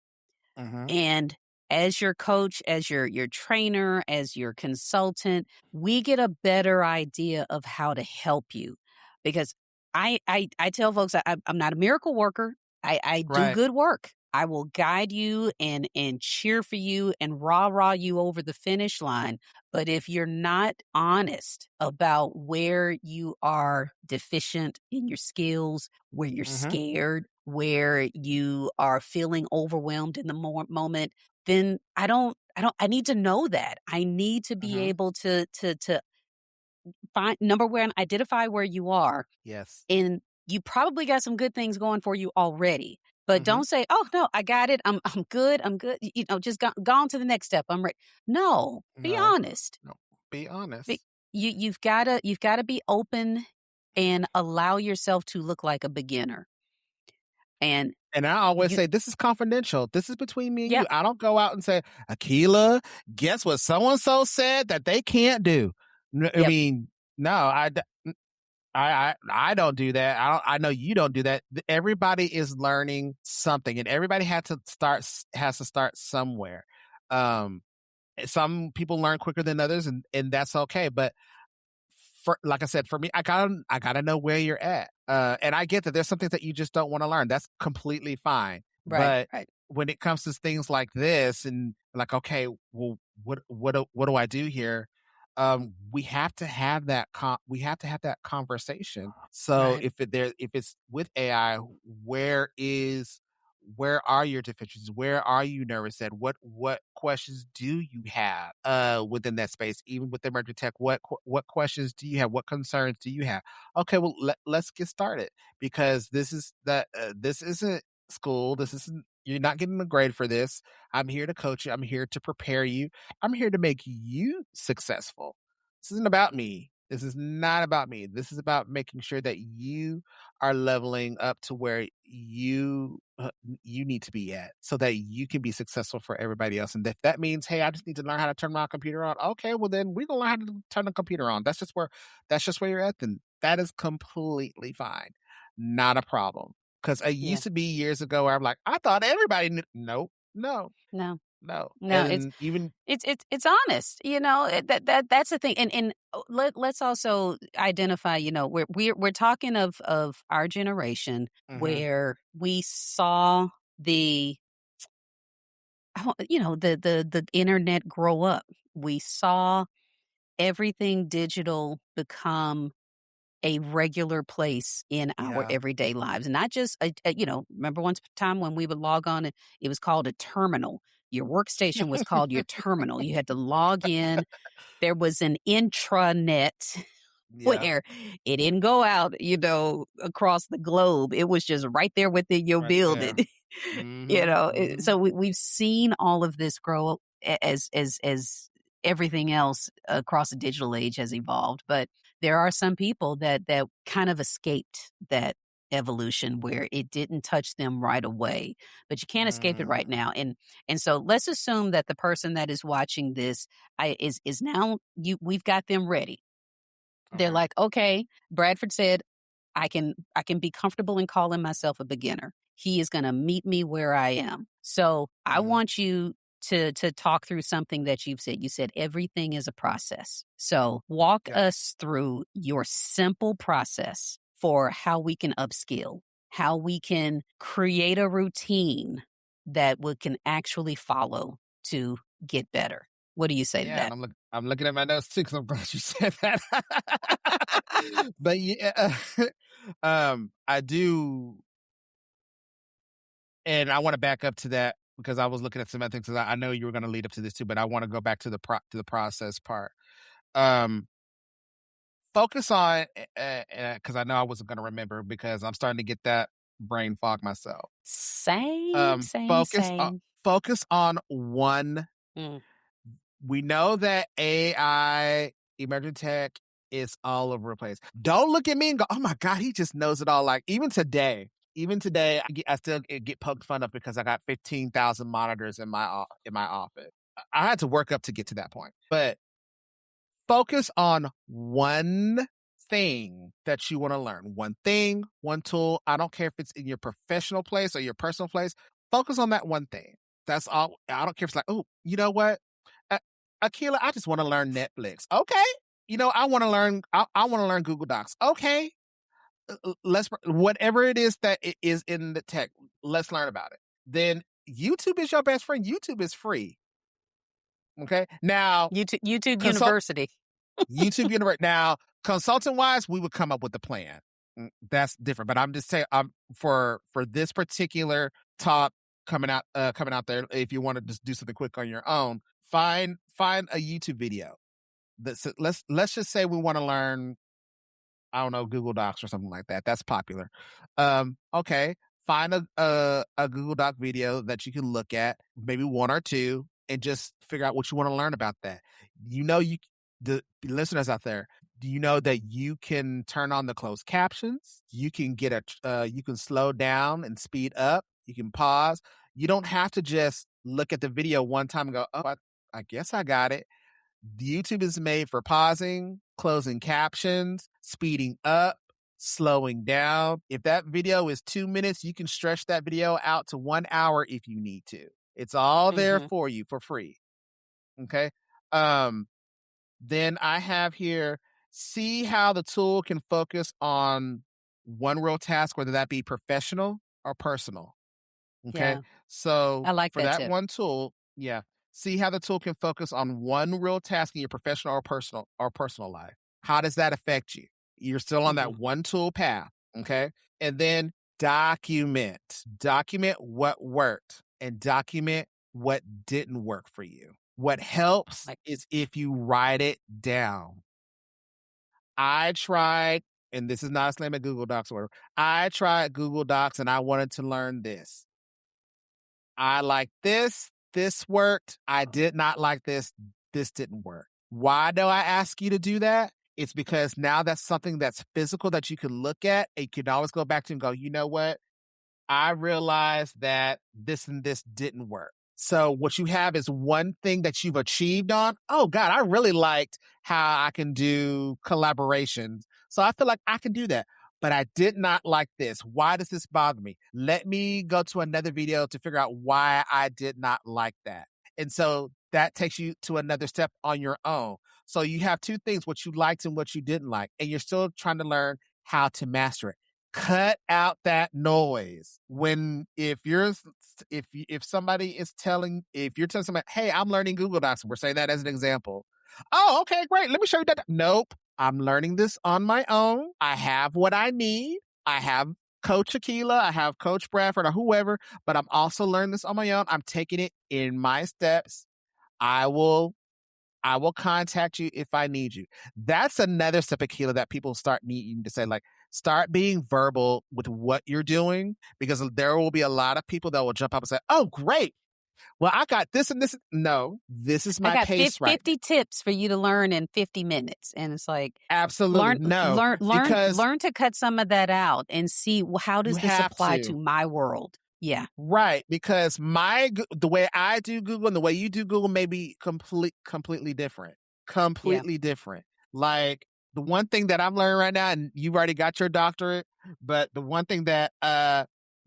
Mm-hmm. And as your coach, as your trainer, as your consultant, we get a better idea of how to help you. Because I tell folks I'm not a miracle worker. I do Right. good work. I will guide you and cheer for you and rah you over the finish line. But if you're not honest about where you are deficient in your skills, where you're Mm-hmm. scared, where you are feeling overwhelmed in the moment, then I need to know that. I need to be Mm-hmm. able to find number one, identify where you are, Yes. and you probably got some good things going for you already. But Mm-hmm. don't say, "Oh no, I got it. I'm good. I'm good." Just go on to the next step. I'm ready. No, be No. honest. No. Be Be, honest. you've gotta be open and allow yourself to look like a beginner. And And I always you, say, this is confidential. This is between me and you. yep, I don't go out and say, Akila, guess what so and so said that they can't do. I yep. mean, no, I don't do that. I know you don't do that. Everybody is learning something, and everybody has to start somewhere. Um, Some people learn quicker than others, and that's okay. But like I said, for me, I gotta know where you're at. And I get that there's some things that you just don't want to learn. That's completely fine. Right, But right, when it comes to things like this, and like, okay, well, what do I do here? We have to have that we have to have that conversation. So right, if it's with AI, where is where are your deficiencies? Where are you nervous at? What questions do you have within that space? Even with emerging tech, what questions do you have? What concerns do you have? Okay, well, let's get started, because this isn't school. This isn't You're not getting a grade for this. I'm here to coach you. I'm here to prepare you. I'm here to make you successful. This isn't about me. This is not about me. This is about making sure that you are leveling up to where you need to be at, so that you can be successful for everybody else. And if that means, hey, I just need to learn how to turn my computer on. Okay, well then we're gonna learn how to turn the computer on. That's just where you're at. Then that is completely fine. Not a problem. Because it yeah. used to be years ago where I'm like, I thought everybody knew. Nope, no, No, no. no, And even it's honest, that's the thing, and let's also identify, we're talking of our generation mhm, where we saw the the internet grow up. We saw everything digital become a regular place in our yeah. everyday lives, and not just remember once time when we would log on and it was called a terminal. Your workstation was called your terminal. You had to log in. There was an intranet Yeah, where it didn't go out, across the globe. It was just right there within your right building. there. Mhm, So mhm, we've seen all of this grow as everything else across the digital age has evolved. But there are some people that kind of escaped that evolution where it didn't touch them right away, but you can't escape it right mhm. now. And so let's assume that the person that is watching this is now we've got them ready. They're Okay. like, okay, Bradford said I can be comfortable in calling myself a beginner. He is going to meet me where I am. So I Mhm. want you to talk through something that you've said. You said everything is a process. So walk Yeah. us through your simple process for how we can upskill, how we can create a routine that we can actually follow to get better. What do you say to Yeah, and that? I'm looking at my notes too, because 'cause I'm glad you said that. But yeah, I do, and I wanna back up to that because I was looking at some other things, 'cause I know you were gonna lead up to this too, but I wanna go back to the process part. Um, Focus on, because I know I wasn't gonna remember, because I'm starting to get that brain fog myself. Same, Um, same, focus on same. focus on one. Mm. We know that AI, emerging tech, is all over the place. Don't look at me and go, "Oh my god, he just knows it all." Like, even today, I still get poked fun of because I got 15,000 monitors in my office. I had to work up to get to that point. But focus on one thing that you want to learn. One thing, one tool. I don't care if it's in your professional place or your personal place. Focus on that one thing. That's all. I don't care if it's like, oh, you know what? Uh, Akila, I just want to learn Netflix. Okay. I want to learn. I want to learn Google Docs. Okay. Let's whatever it is that it is in the tech. Let's learn about it. Then YouTube is your best friend. YouTube is free. Okay. Now, YouTube consult University. YouTube University. Now, consultant wise, we would come up with a plan. That's different. But I'm just saying, for this particular talk coming out there, if you want to just do something quick on your own, find a YouTube video. Let's just say we want to learn, I don't know, Google Docs or something like that. That's popular. Okay, find a Google Doc video that you can look at, maybe one or two, and just figure out what you want to learn about that. You the listeners out there, do you know that you can turn on the closed captions? You can you can slow down and speed up. You can pause. You don't have to just look at the video one time and go, "Oh, I guess I got it." YouTube is made for pausing, closing captions, speeding up, slowing down. If that video is 2 minutes, you can stretch that video out to 1 hour if you need to. It's all there Mhm. for you for free. Okay. Then I have here, see how the tool can focus on one real task, whether that be professional or personal. Okay. Yeah. So I like for that that tip. one tool, yeah, see how the tool can focus on one real task in your professional or personal life. How does that affect you? You're still on that Mhm. one tool path. Okay. And then document what worked and document what didn't work for you. What helps Like, is if you write it down. I tried, and this is not a slam at Google Docs or whatever. I tried Google Docs and I wanted to learn this. I like this. This worked. I did not like this. This didn't work. Why do I ask you to do that? It's because now that's something that's physical that you can look at and you can always go back to and go, you know what? I realized that this and this didn't work. So what you have is one thing that you've achieved on. Oh God, I really liked how I can do collaborations. So I feel like I can do that. But I did not like this. Why does this bother me? Let me go to another video to figure out why I did not like that. And so that takes you to another step on your own. So you have two things, what you liked and what you didn't like, and you're still trying to learn how to master it. Cut out that noise. When if somebody is telling if you're telling somebody, hey, I'm learning Google Docs, we're saying that as an example. Oh, okay, great. Let me show you that. Nope. I'm learning this on my own. I have what I need. I have Coach Aquila, I have Coach Bradford or whoever, but I'm also learning this on my own. I'm taking it in my steps. I will I will contact you if I need you. That's another step, Aquila, that people start needing to say, like, start being verbal with what you're doing, because there will be a lot of people that will jump up and say, oh, great. Well, I got this and this. No, this is I my got pace right now. 50 tips for you to learn in 50 minutes. And it's like, Absolutely. No, because learn to cut some of that out and see how you does this have apply to. to my world? Yeah. Right, because the way I do Google and the way you do Google may be completely different. Yeah. Completely different. Like, the one thing that I'm learning right now, and you've already got your doctorate, but the one thing that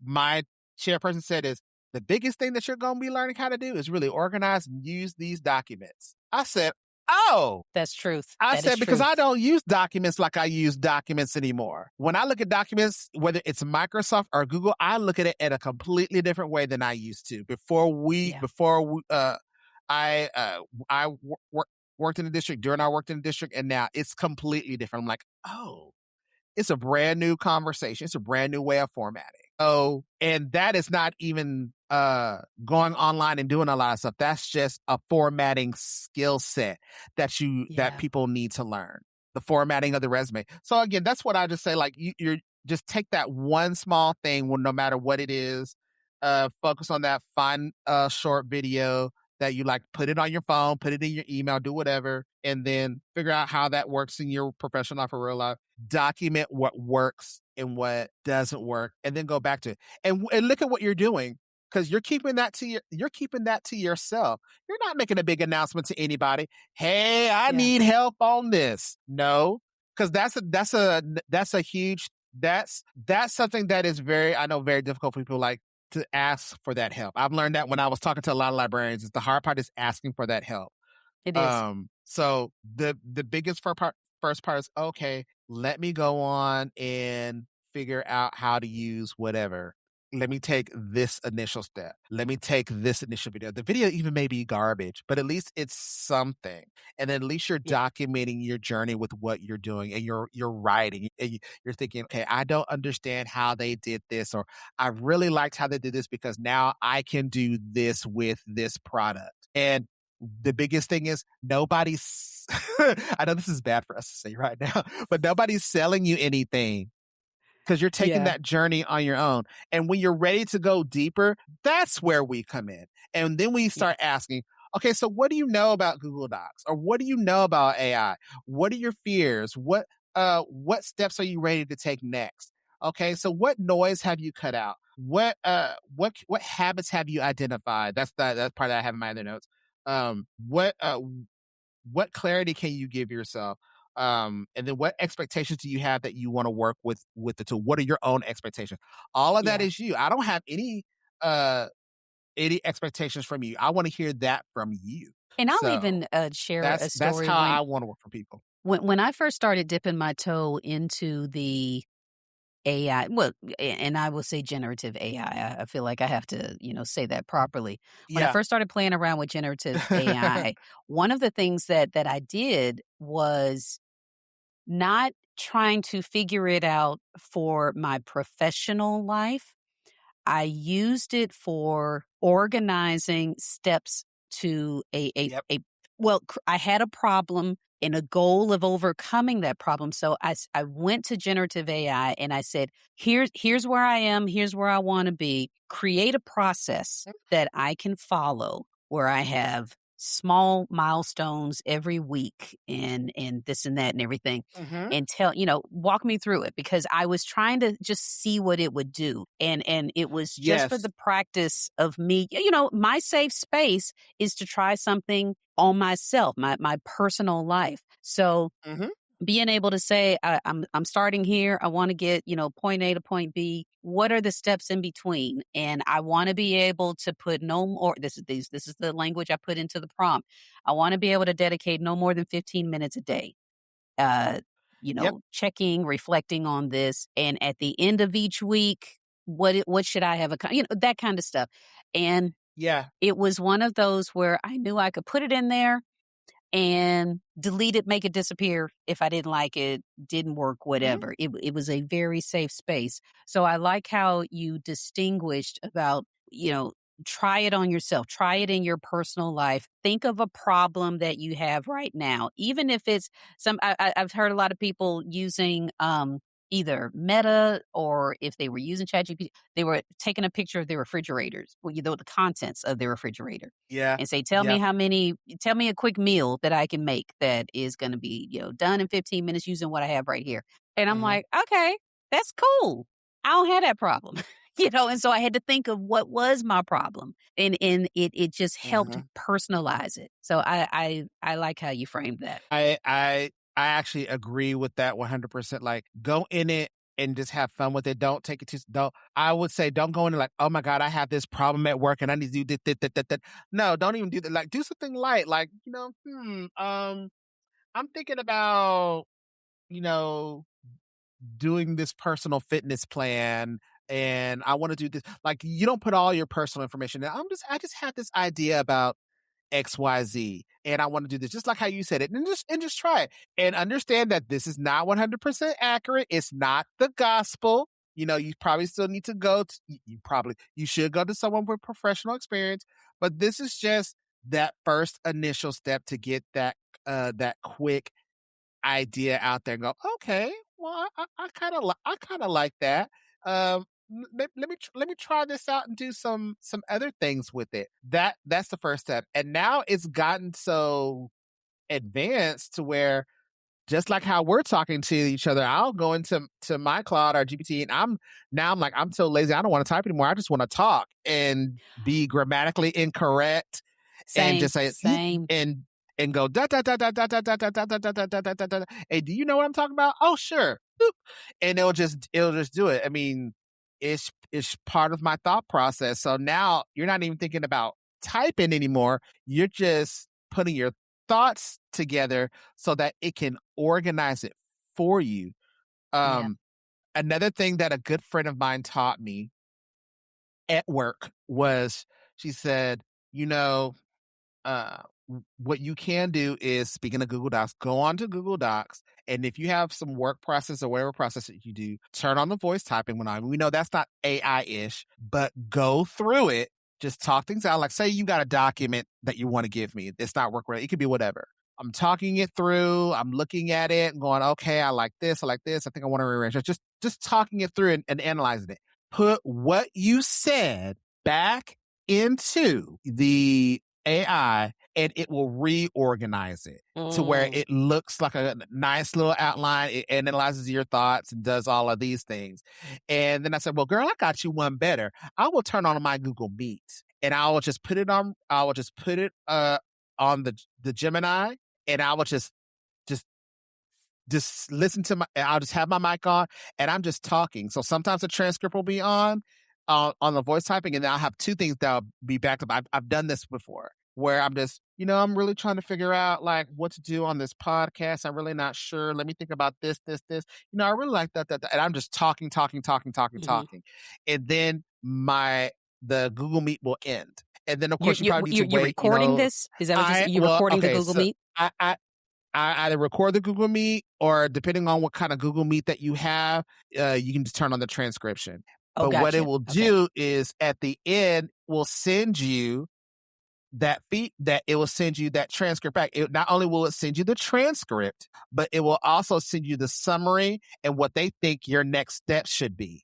my chairperson said is the biggest thing that you're gonna be learning how to do is really organize and use these documents. I said, oh, That's truth. I That is said, because I truth. don't use documents like I use documents anymore. When I look at documents, whether it's Microsoft or Google, I look at it in a completely different way than I used to. Yeah. I worked in the district, during I worked in the district, and now it's completely different. I'm like, oh, it's a brand new conversation. It's a brand new way of formatting. Oh, and that is not even going online and doing a lot of stuff. That's just a formatting skill set that Yeah. people need to learn. The formatting of the resume. So again, that's what I just say. Like, you're just take that one small thing, no matter what it is. Focus on that. Find a short video that you like. Put it on your phone. Put it in your email. Do whatever, and then figure out how that works in your professional life or real life. Document what works and what doesn't work, and then go back to it. And look at what you're doing, because you're keeping that to yourself. You're not making a big announcement to anybody. Hey, I Yeah. need help on this. No, because that's a huge that's something that is very difficult for people, like, to ask for that help. I've learned that when I was talking to a lot of librarians. Is the hard part is asking for that help. It is. So the biggest first part is, okay, let me go on and figure out how to use whatever. Let me take this initial step. Let me take this initial video. The video even may be garbage, but at least it's something. And then at least you're Yeah. documenting your journey with what you're doing, and you're writing. And you're thinking, okay, I don't understand how they did this, or I really liked how they did this because now I can do this with this product. And the biggest thing is nobody's I know this is bad for us to say right now, but nobody's selling you anything, because you're taking Yeah. that journey on your own. And when you're ready to go deeper, that's where we come in. And then we Yeah. start asking, okay, so what do you know about Google Docs? Or what do you know about AI? What are your fears? What steps are you ready to take next? Okay, so what noise have you cut out? What habits have you identified? That's part that I have in my other notes. Um, what uh what clarity can you give yourself? And then what expectations do you have that you want to work with the tool? What are your own expectations? All of that Yeah. is you. I don't have uh any expectations from you. I want to hear that from you. And I'll So even share a that's story how I want to work for people. when I first started dipping my toe into the AI, well, and I will say generative AI. I feel like I have to, say that properly. When I Yeah. first started playing around with generative AI, one of the things that I did was not trying to figure it out for my professional life. I used it for organizing steps to Yep. well, I had a problem and a goal of overcoming that problem. So I went to generative AI and I said, here's where I am. Here's where I want to be. Create a process that I can follow where I have small milestones every week and this and that and everything Mhm. and walk me through it because I was trying to just see what it would do. And it was just for Yes. the practice of me, my safe space is to try something on myself, my personal life. So Mhm. being able to say, I'm starting here. I want to get, point A to point B. What are the steps in between? And I want to be able to put no more. This is the language I put into the prompt. I want to be able to dedicate no more than 15 minutes a day uh, Yep. checking, reflecting on this, and at the end of each week, what should I have that kind of stuff. And Yeah. it was one of those where I knew I could put it in there and delete it, make it disappear if I didn't like it, didn't work, Mhm. whatever. It was a very safe space. So I like how you distinguished about, try it on yourself, try it in your personal life. Think of a problem that you have right now, even if it's I've heard a lot of people using, either Meta or if they were using ChatGPT, they were taking a picture of their refrigerators, well, the contents of their refrigerator Yeah. and say, Yep. tell me a quick meal that I can make that is going to be, done in 15 minutes using what I have right here. And I'm Mhm. like, okay, that's cool. I don't have that problem. And so I had to think of what was my problem. And it just helped Mhm. personalize it. So I like how you framed that. I actually agree with that 100%. Like, go in it and just have fun with it. Don't take it too don't I would say don't go in it like, "Oh my god, I have this problem at work and I need to do this. No, don't even do that. Like, do something light. Like, I'm thinking about, you know, doing this personal fitness plan and I want to do this. Like, you don't put all your personal information in. I just had this idea about XYZ and I want to do this just like how you said it and just try it and understand that this is not 100% accurate. It's not the gospel. You probably still need to go to, you should go to someone with professional experience, but this is just that first initial step to get that quick idea out there and go, okay, well, I kind of like that. Let me try this out and do some other things with it. That's the first step. And now it's gotten so advanced to where just like how we're talking to each other, I'll go into my Claude or GPT, and I'm like I'm so lazy, I don't want to type anymore. I just want to talk and be grammatically incorrect, and Same, just say "Oop," same. and go da da da da da da da da da da da da da da da da. Hey, do you know what I'm talking about? Oh, sure. Boop. And it'll just do it. I mean, it's part of my thought process. So now you're not even thinking about typing anymore. You're just putting your thoughts together so that it can organize it for you. Yeah. Um, Another thing that a good friend of mine taught me at work was she said, you know, what you can do is, speaking of Google Docs, go on to Google Docs. And if you have some work process or whatever process that you do, turn on the voice typing when we know that's not AI ish, but go through it. Just talk things out. Like, say you got a document that you want to give me. It's not work related. It could be whatever. I'm talking it through. I'm looking at it and going, okay, I like this. I like this. I think I want to rearrange it. Just talking it through and analyzing it. Put what you said back into the AI and it will reorganize it to where Mm. it looks like a nice little outline. It analyzes your thoughts and does all of these things. And then I said, well, girl, I got you one better. I will turn on my Google Meet and I will just put it on the Gemini and I will just listen to I'll just have my mic on and I'm just talking. So sometimes the transcript will be on the voice typing and then I'll have two things that'll be backed up. I've done this before where I'm just I'm really trying to figure out like what to do on this podcast. I'm really not sure. Let me think about this, this, this. I really like that. And I'm just talking, talking, talking, talking, Hmm. talking. And then the Google Meet will end. And then of You're, course you you're, probably need to you're wait, recording this? Is that what you're well, recording the okay, Google so Meet? I either record the Google Meet or depending on what kind of Google Meet that you have, you can just turn on the transcription. Oh, But what it gotcha. will Okay. do is at the end will send you that it will send you that transcript back. Not only will it send you the transcript, but it will also send you the summary and what they think your next steps should be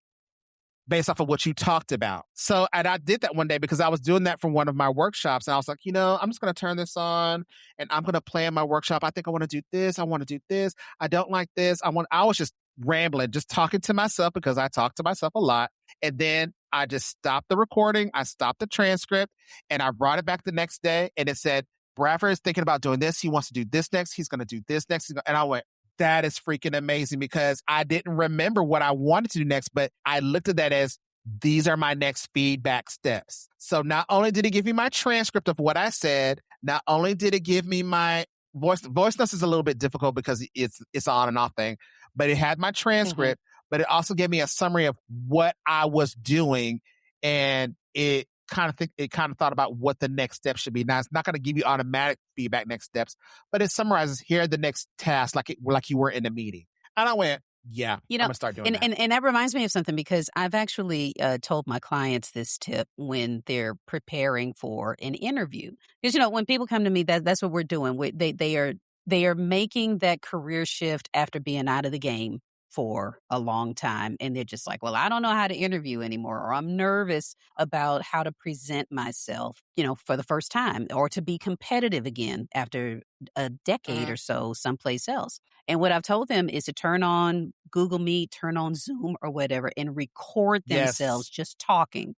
based off of what you talked about. So, and I did that one day because I was doing that for one of my workshops. And I was like, I'm just going to turn this on and I'm going to plan my workshop. I think I want to do this. I want to do this. I don't like this. I was just rambling, just talking to myself because I talk to myself a lot. And then I just stopped the recording. I stopped the transcript and I brought it back the next day and it said, Bradford is thinking about doing this. He wants to do this next. He's going to do this next. And I went, that is freaking amazing because I didn't remember what I wanted to do next, but I looked at that as these are my next feedback steps. So not only did it give me my transcript of what I said, not only did it give me my voice notes is a little bit difficult because it's on and off thing, but it had my Hmm. transcript, but it also gave me a summary of what I was doing and it kind of thought about what the next step should be. Now it's not going to give you automatic feedback next steps, but it summarizes here are the next tasks like you were in a meeting. And I went, yeah, You I'm know, gonna start doing and, that. and, and that reminds me of something because I've actually told my clients this tip when they're preparing for an interview. Because, when people come to me, that's what we're doing. They are making that career shift after being out of the game for a long time. And they're just like, well, I don't know how to interview anymore, or I'm nervous about how to present myself, for the first time, or to be competitive again after a decade Mhm. or so someplace else. And what I've told them is to turn on Google Meet, turn on Zoom or whatever, and record Yes. themselves just talking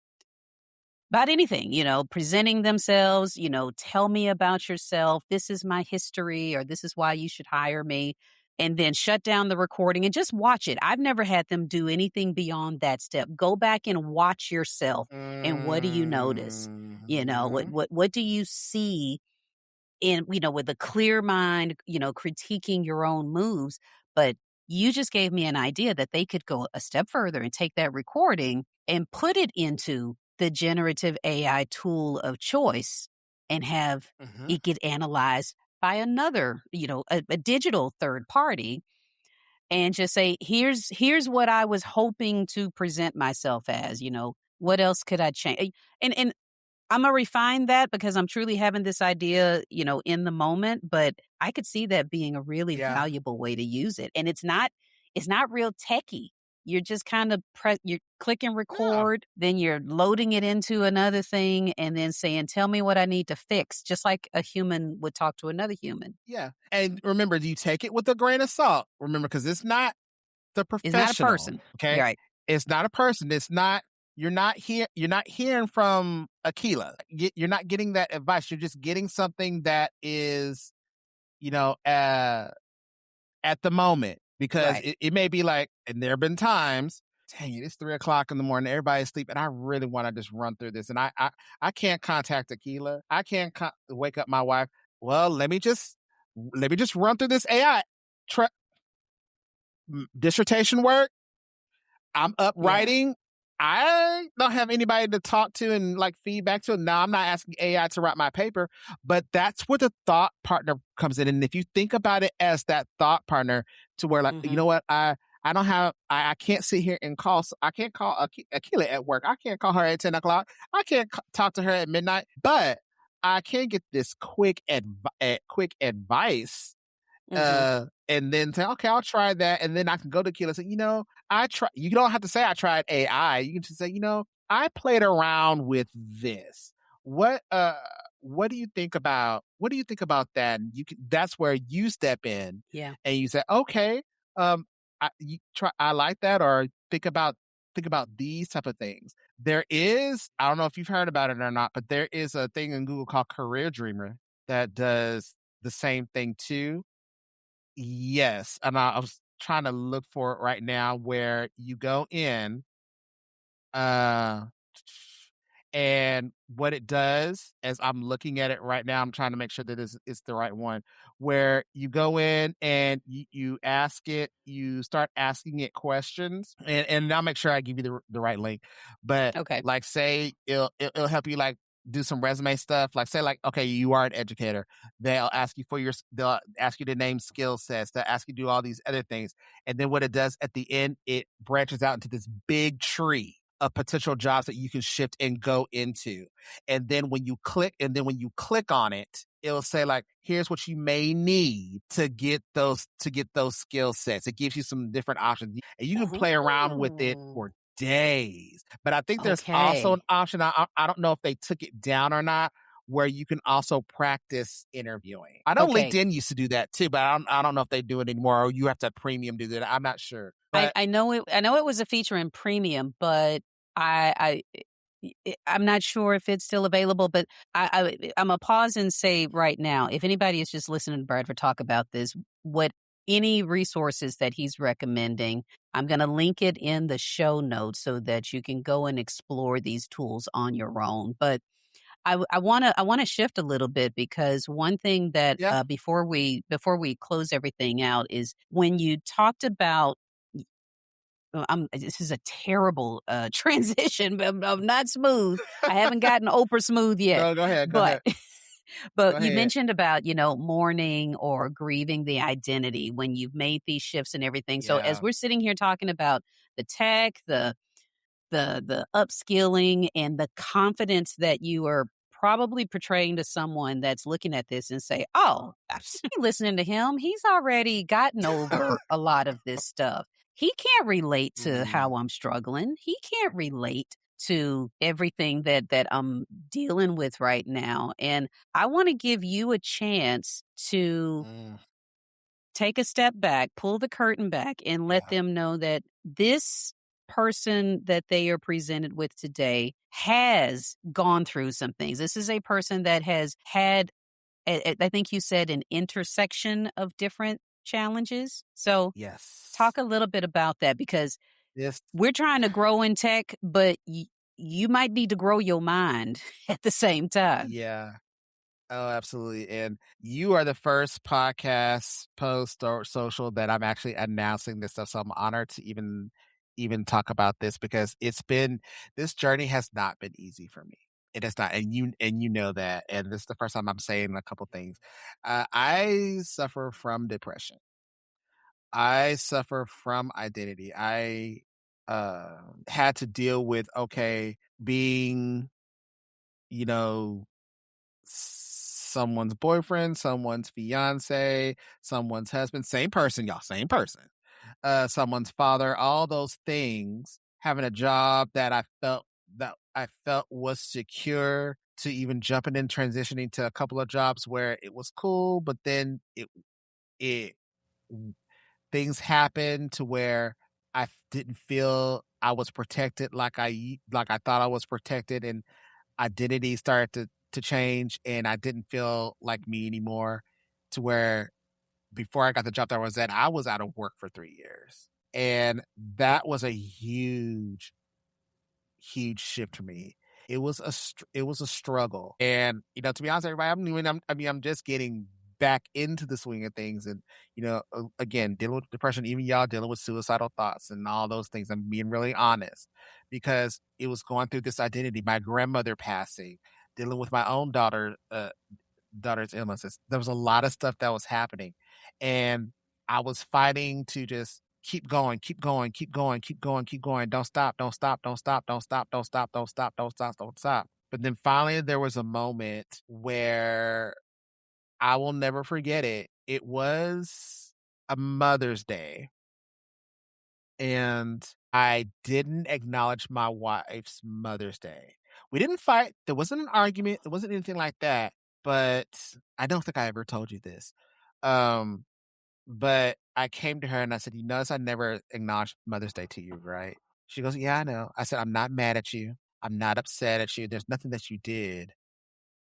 about anything, presenting themselves, tell me about yourself. This is my history, or this is why you should hire me. And then shut down the recording and just watch it. I've never had them do anything beyond that step. Go back and watch yourself. And what do you notice? Mhm. What do you see in with a clear mind, critiquing your own moves. But you just gave me an idea that they could go a step further and take that recording and put it into the generative AI tool of choice and have Mhm. it get analyzed by another, a digital third party, and just say, here's what I was hoping to present myself as, what else could I change? And Imma refine that because I'm truly having this idea, in the moment, but I could see that being a really Yeah. valuable way to use it, and it's not real techy. You're just kinda you're clicking Yeah. record, then you're loading it into another thing, and then saying, "Tell me what I need to fix," just like a human would talk to another human. Yeah. And remember, you take it with a grain of salt. Remember, because it's not the It's not a professional. person. Okay. You're right. It's not a person. You're not hearing from Aquila. You're not getting that advice. You're just getting something that is, you know, uh at the moment because Right. it may be like, and there have been times, dang it, it's 3 o'clock in the morning, everybody's asleep, and I really want to just run through this. And I can't contact Aquila. I can't wake up my wife. Well, let me just run through this AI dissertation work. I'm up Yeah. writing. I don't have anybody to talk to and like feedback to. Now I'm not asking AI to write my paper, but that's where the thought partner comes in. And if you think about it as that thought partner to where like, you Mhm. know what, I don't have, I can't sit here and I can't call Akila at work. I can't call her at 10 o'clock. I can't talk to her at midnight, but I can get this quick advice Mhm. and then say, okay, I'll try that. And then I can go to Keela and say, I try, you don't have to say I tried AI. You can just say, I played around with this. What, uh, what do you think about that? And that's where you step in Yeah. and you say, okay, um, I like that or think about these type of things. I don't know if you've heard about it or not, but there is a thing in Google called Career Dreamer that does the same thing too. Yes, and I was trying to look for it right now where you go in, uh, and what it does, as I'm looking at it right now, I'm trying to make sure that it's the right one, where you go in and you ask it, you start asking it questions, and I'll make sure I give you the right link. But Okay. like, say it'll help you like do some resume stuff. Like, say like, okay, you are an educator. They'll ask you to name skill sets. They'll ask you to do all these other things, and then what it does at the end, it branches out into this big tree of potential jobs that you can shift and go into. And then when you click on it, it'll say like, here's what you may need to get those skill sets. It gives you some different options, and you can play around with it Oh, for days. But I think there's also an okay. option. I don't know if they took it down or not, where you can also practice interviewing. I know Okay. LinkedIn used to do that too, but I don't know if they do it anymore, or you have to premium to do that. I'm not sure. I But I know it was a feature in premium, but I'm not sure if it's still available, but I'm a pause and say right now, if anybody is just listening to Bradford talk about this, what any resources that he's recommending, I'm gonna link it in the show notes so that you can go and explore these tools on your own. But I wanna shift a little bit because one thing that, yeah. before we close everything out is when you talked about this is a terrible, transition, but I'm not smooth. I haven't gotten Oprah smooth yet, No, go ahead, go but ahead, go but you ahead. mentioned about, mourning or grieving the identity when you've made these shifts and everything. So as Yeah. we're sitting here talking about the tech, the upskilling and the confidence that you are probably portraying to someone that's looking at this and say, "Oh, I've been listening to him. He's already gotten over a lot of this stuff. He can't relate to Mm, how I'm struggling. He can't relate to everything that I'm dealing with right now." And I want to give you a chance to mm, take a step back, pull the curtain back, and let yeah. them know that this person that they are presented with today has gone through some things. This is a person that has had, I think you said, an intersection of different challenges. So, Yes. talk a little bit about that because Yes. we're trying to grow in tech, but you might need to grow your mind at the same time. Yeah. Oh, absolutely. And you are the first podcast post or social that I'm actually announcing this stuff. So I'm honored to even talk about this, because this journey has not been easy for me. It has not. And you know that. And this is the first time I'm saying a couple things. I suffer from depression. I suffer from identity. I had to deal with, okay, being, you know, someone's boyfriend, someone's fiance, someone's husband, same person, y'all, same person. Someone's father, all those things, having a job that I felt was secure, to even jumping and transitioning to a couple of jobs where it was cool, but then it things happened to where didn't feel I was protected like I thought I was protected, and identity started to change, and I didn't feel like me anymore, to where before I got the job that I was at, I was out of work for 3 years. And that was a huge, huge shift for me. It was a struggle. And, to be honest, everybody, I'm just getting back into the swing of things, and, again, dealing with depression, even y'all dealing with suicidal thoughts and all those things. I'm being really honest, because it was going through this identity, my grandmother passing, dealing with my own daughter's illnesses. There was a lot of stuff that was happening, and I was fighting to just keep going, keep going, keep going, keep going, keep going. Don't stop, don't stop, don't stop, don't stop, don't stop, don't stop, don't stop, don't stop. But then finally there was a moment where I will never forget it. It was a Mother's Day, and I didn't acknowledge my wife's Mother's Day. We didn't fight. There wasn't an argument. It wasn't anything like that. But I don't think I ever told you this. Um, but I came to her and I said, "You notice I never acknowledged Mother's Day to you, right?" She goes, "Yeah, I know." I said, "I'm not mad at you. I'm not upset at you. There's nothing that you did.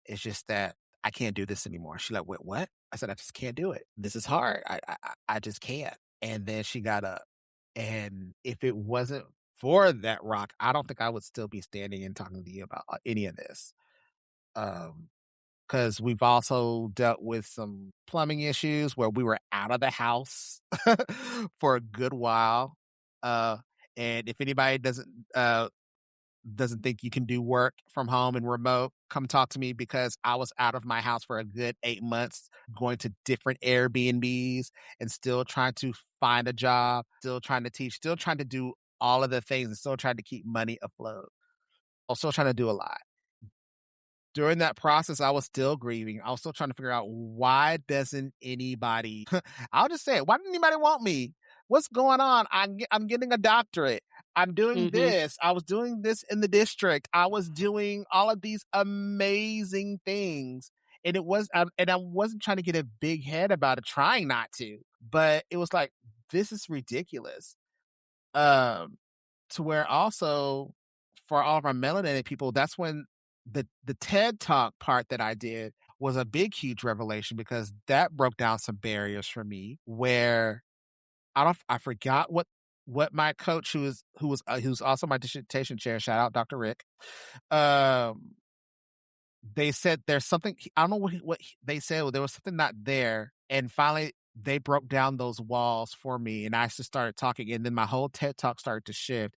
It's just that I can't do this anymore." She's like, "Wait, what?" I said, "I just can't do it. This is hard. I just can't." And then she got up. And if it wasn't for that rock, I don't think I would still be standing and talking to you about any of this. Because we've also dealt with some plumbing issues where we were out of the house for a good while. Uh, and if anybody doesn't think you can do work from home and remote, come talk to me because I was out of my house for a good 8 months, going to different Airbnbs and still trying to find a job, still trying to teach, still trying to do all of the things and still trying to keep money afloat. I'm still trying to do a lot. During that process, I was still grieving. I was still trying to figure out why doesn't anybody I'll just say it, why didn't anybody want me? What's going on? I'm getting a doctorate. I'm doing Mhm. this. I was doing this in the district. I was doing all of these amazing things. And and I wasn't trying to get a big head about it, trying not to, but it was like, this is ridiculous. Um, to where also for all of our melanated people, that's when the TED Talk part that I did was a big, huge revelation because that broke down some barriers for me where I forgot what my coach who's also my dissertation chair, shout out Dr. Rick. Um, they said there's something I don't know they said. Well, there was something not there, and finally they broke down those walls for me, and I just started talking, and then my whole TED talk started to shift.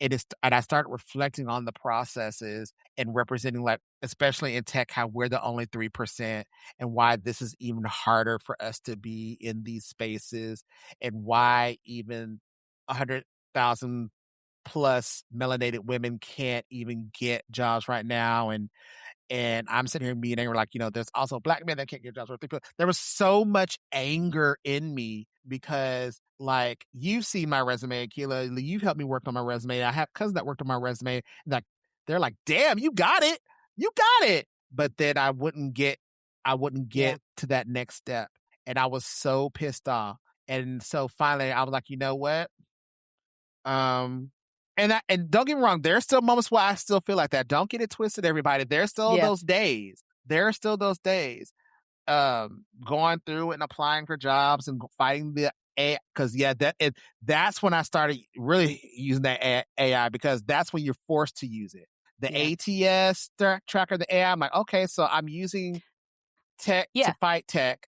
And I started reflecting on the processes and representing, like, especially in tech, how we're the only 3%, and why this is even harder for us to be in these spaces, and why even 100,000 plus melanated women can't even get jobs right now, and I'm sitting here being angry, like, there's also black men that can't get jobs. There was so much anger in me because, like, you see my resume, Akila. You've helped me work on my resume. I have cousins that worked on my resume. Like, they're like, "Damn, you got it, you got it." But then I wouldn't Yeah. get to that next step, and I was so pissed off. And so finally, I was like, you know what? Um, and don't get me wrong, there are still moments where I still feel like that. Don't get it twisted, everybody. There's still Yeah. those days. There are still those days. Going through and applying for jobs and fighting the AI, because that's when I started really using that AI, because that's when you're forced to use it. The Yeah. ATS tracker, the AI. I'm like, okay, so I'm using tech to Yeah. fight tech.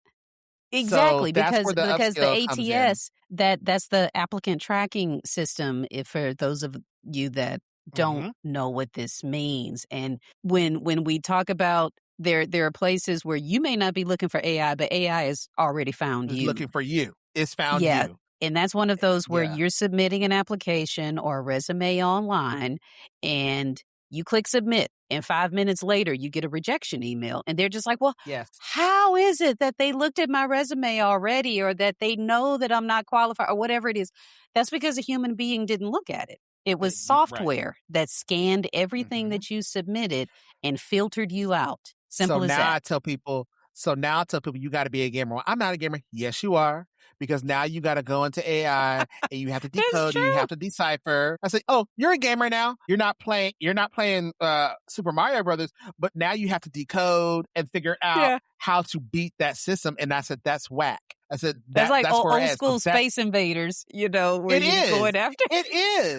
So Exactly, that's where the because the upskill comes in. ATS, that's the applicant tracking system, if for those of you that don't Mhm. know what this means. And when we talk about there are places where you may not be looking for AI, but AI has already found It's you. looking for you. It's found Yeah, you. and that's one of those where Yeah. you're submitting an application or a resume online, and you click submit, and 5 minutes later, you get a rejection email, and they're just like, "Well, Yes. how is it that they looked at my resume already, or that they know that I'm not qualified," or whatever it is? That's because a human being didn't look at it. It was Right. software that scanned everything Mhm. that you submitted and filtered you out. So Simple as now that. I tell people you gotta be a gamer. Well, I'm not a gamer. Yes, you are, because now you gotta go into AI and you have to That's decode and you true. have to decipher. I say, "Oh, you're a gamer now. You're not playing Super Mario Brothers, but now you have to decode and figure out Yeah. how to beat that system." And I said, "That's whack." I said, That's like that's where we're old at." So school that Space Invaders, where it you're is. going after. It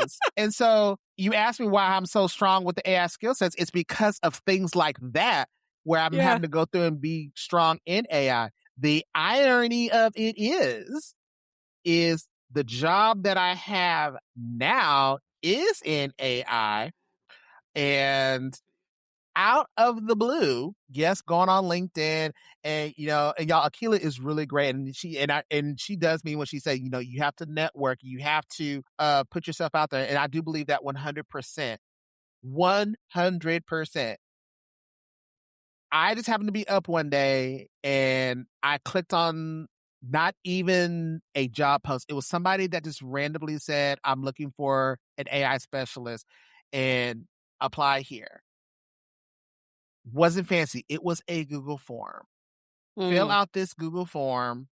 is. And so you ask me why I'm so strong with the AI skill sets. It's because of things like that where I'm Yeah. having to go through and be strong in AI. The irony of it is the job that I have now is in AI, and out of the blue, yes, going on LinkedIn, and y'all, Akila is really great, and she does mean when she say, you have to network, you have to put yourself out there, and I do believe that 100%, 100%. I just happened to be up one day and I clicked on not even a job post. It was somebody that just randomly said, "I'm looking for an AI specialist and apply here." Wasn't fancy. It was a Google form. Fill Mm. out this Google form,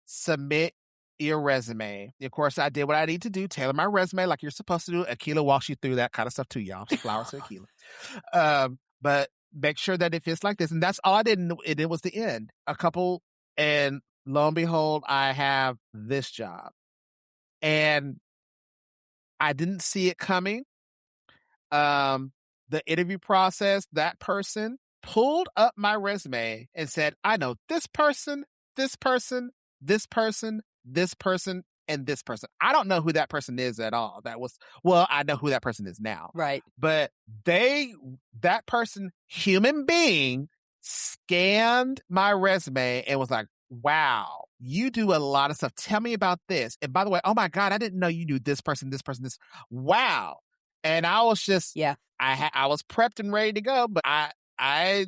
submit your resume. Of course, I did what I need to do, tailor my resume like you're supposed to do. Akila walks you through that kind of stuff too, y'all. Flowers to Akila. But make sure that if it's like this, and that's all I did, and it was the end. And lo and behold, I have this job. And I didn't see it coming. The interview process, that person pulled up my resume and said, I know this person, this person, this person, this person, and this person. I don't know who that person is at all. I know who that person is now. Right. But that person, human being, scanned my resume and was like, wow, you do a lot of stuff. Tell me about this. And by the way, oh my God, I didn't know you knew this person, this person, this. Wow. And I was just, Yeah. I was prepped and ready to go, but I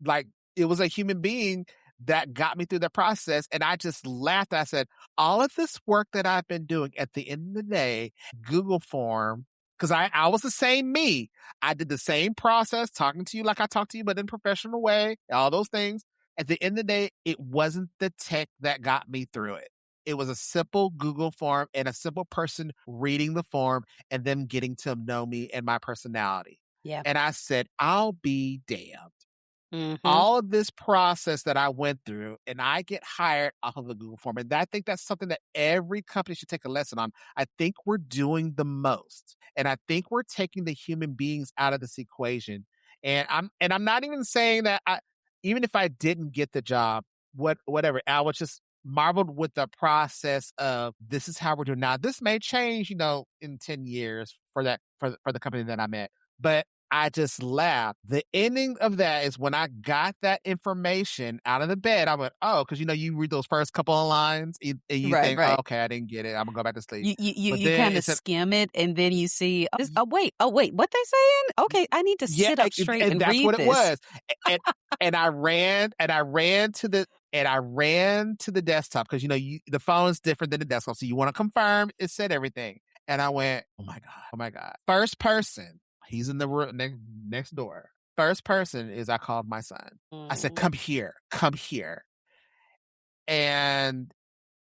like, it was a human being that got me through the process. And I just laughed. I said, all of this work that I've been doing at the end of the day, Google form, because I was the same me. I did the same process, talking to you like I talk to you, but in a professional way, all those things. At the end of the day, it wasn't the tech that got me through it. It was a simple Google form and a simple person reading the form and them getting to know me and my personality. Yeah. And I said, I'll be damned. Mm-hmm. All of this process that I went through, and I get hired off of the Google form. And I think that's something that every company should take a lesson on. I think we're doing the most. And I think we're taking the human beings out of this equation. And I'm not even saying that even if I didn't get the job, whatever, I was just marveled with the process of this is how we're doing now. This may change, in 10 years for the company that I'm at. But I just laughed. The ending of that is when I got that information out of the bed, I went, oh, because you read those first couple of lines and you Right. think, oh, Right. okay, I didn't get it. I'm gonna go back to sleep. You But then kind of it said, skim it, and then you see, y- oh wait, what they saying? Okay, I need to yeah, sit up straight and and that's read what it this. was. And I ran to the desktop because the phone's different than the desktop, so you want to confirm it said everything. And I went, oh my god, first person. He's in the room next door. First person is I called my son. I said, Mm. come here, come here. And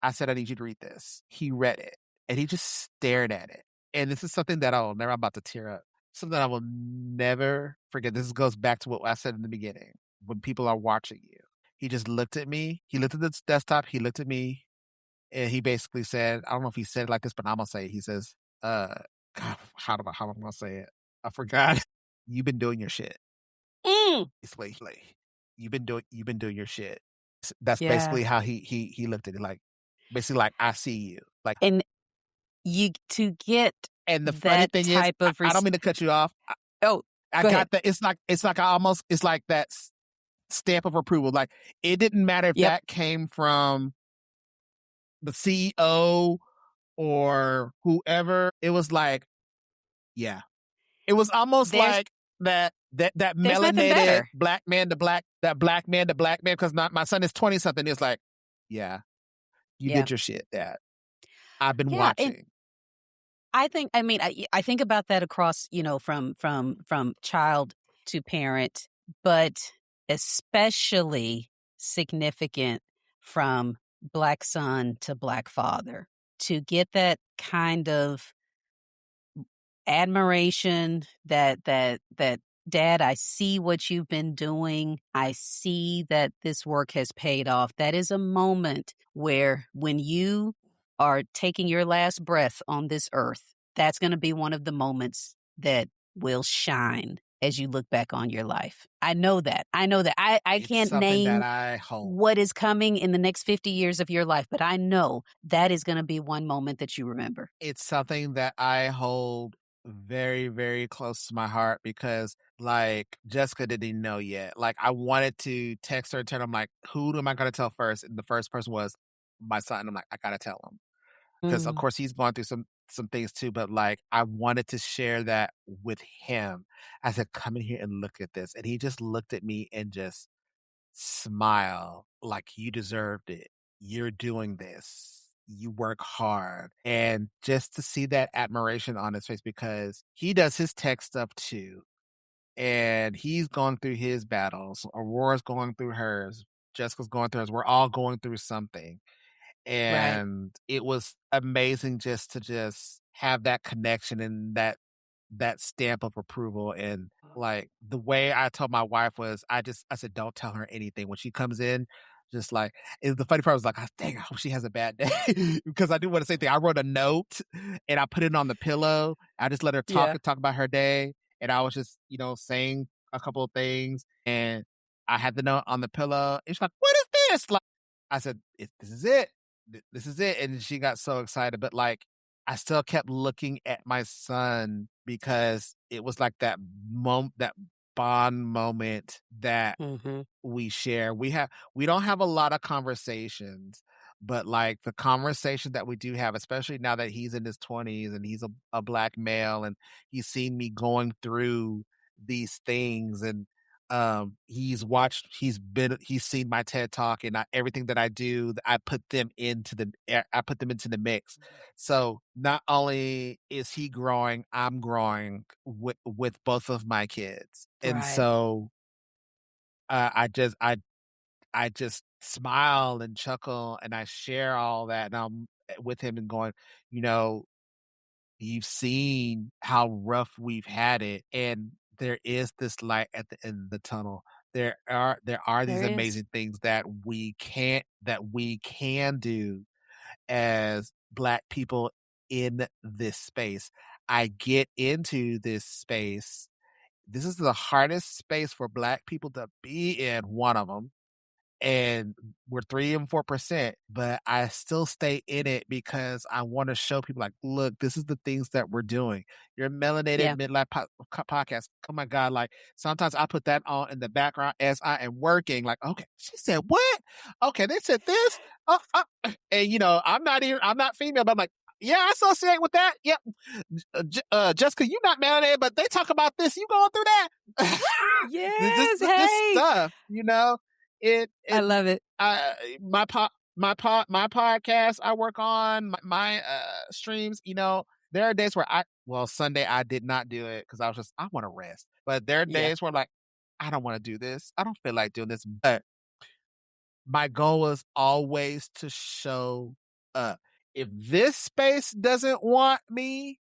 I said, I need you to read this. He read it and he just stared at it. And this is something that I'm about to tear up. Something I will never forget. This goes back to what I said in the beginning. When people are watching you, he just looked at me. He looked at the desktop. He looked at me and he basically said, I don't know if he said it like this, but I'm going to say it. He says, God, how am I going to say it? I forgot. You've been doing your shit. Mm. Basically, you've been doing your shit. That's Yeah. basically how he looked at it. Like, basically like, I see you. Like, And you to get and the funny that thing is, type of I don't mean to cut you off. oh, I go ahead. got that. It's like that stamp of approval. Like, it didn't matter if Yep. that came from the CEO or whoever. It was like, yeah, it was almost There's like that there's nothing melanated better. black man to black man to black man. Because my son is 20 something. It's like, yeah, you Yeah. did your shit, Dad. I've been Yeah, and watching. I think about that across, from child to parent, but especially significant from Black son to Black father. To get that kind of admiration, that dad, I see what you've been doing. I see that this work has paid off. That is a moment where when you are taking your last breath on this earth, that's going to be one of the moments that will shine as you look back on your life. I know that. I It's can't something that name I hope. what is coming in the next 50 years of your life, but I know that is going to be one moment that you remember. It's something that I hold very, very close to my heart because, like, Jessica didn't know yet. Like, I wanted to text her and tell him, like, who am I going to tell first? And the first person was my son. I'm like, I got to tell him because, of Mm. course, he's going through some things too. But like, I wanted to share that with him. I said, come in here and look at this, and he just looked at me and just smile like you deserved it. You're doing this. You work hard. And just to see that admiration on his face because he does his tech stuff too. And he's going through his battles. Aurora's going through hers. Jessica's going through hers. We're all going through something. Right. And it was amazing just to just have that connection and that stamp of approval. And like the way I told my wife was I said, don't tell her anything. When she comes in, just like the funny part was like, oh, dang, I hope she has a bad day. Because I do want to say thing. I wrote a note and I put it on the pillow. I just let her talk Yeah. and talk about her day. And I was just, saying a couple of things, and I had the note on the pillow. And she's like, "What is this?" Like, I said, "This is it. This is it." And she got so excited, but like, I still kept looking at my son because it was like that bond moment that Hmm. we share. We don't have a lot of conversations, but like the conversation that we do have, especially now that he's in his 20s and he's a black male and he's seen me going through these things and he's seen my TED talk and everything that I do, I put them into the mix. So not only is he growing, I'm growing with both of my kids. And Right. so I just smile and chuckle and I share all that and I'm with him and going, you know, you've seen how rough we've had it and there is this light at the end of the tunnel. There are There these is. amazing things that we can do as black people in this space. I get into this space. This is the hardest space for black people to be in, one of them, and we're 3 and 4%, but I still stay in it because I want to show people like, look, this is the things that we're doing. Your melanated Yeah. midlife podcast. Oh my God. Like sometimes I put that on in the background as I am working. Like, okay, she said what? Okay, they said this. And I'm not female, but I'm like, yeah, I associate with that. Yep. Jessica, you're not melanated, but they talk about this. You going through that? Yes. This Hey, stuff, it I and love it. my podcast I work on my streams. There are days where Sunday I did not do it because I want to rest. But there are Yeah. days where like I don't want to do this. I don't feel like doing this. But my goal is always to show up. If this space doesn't want me,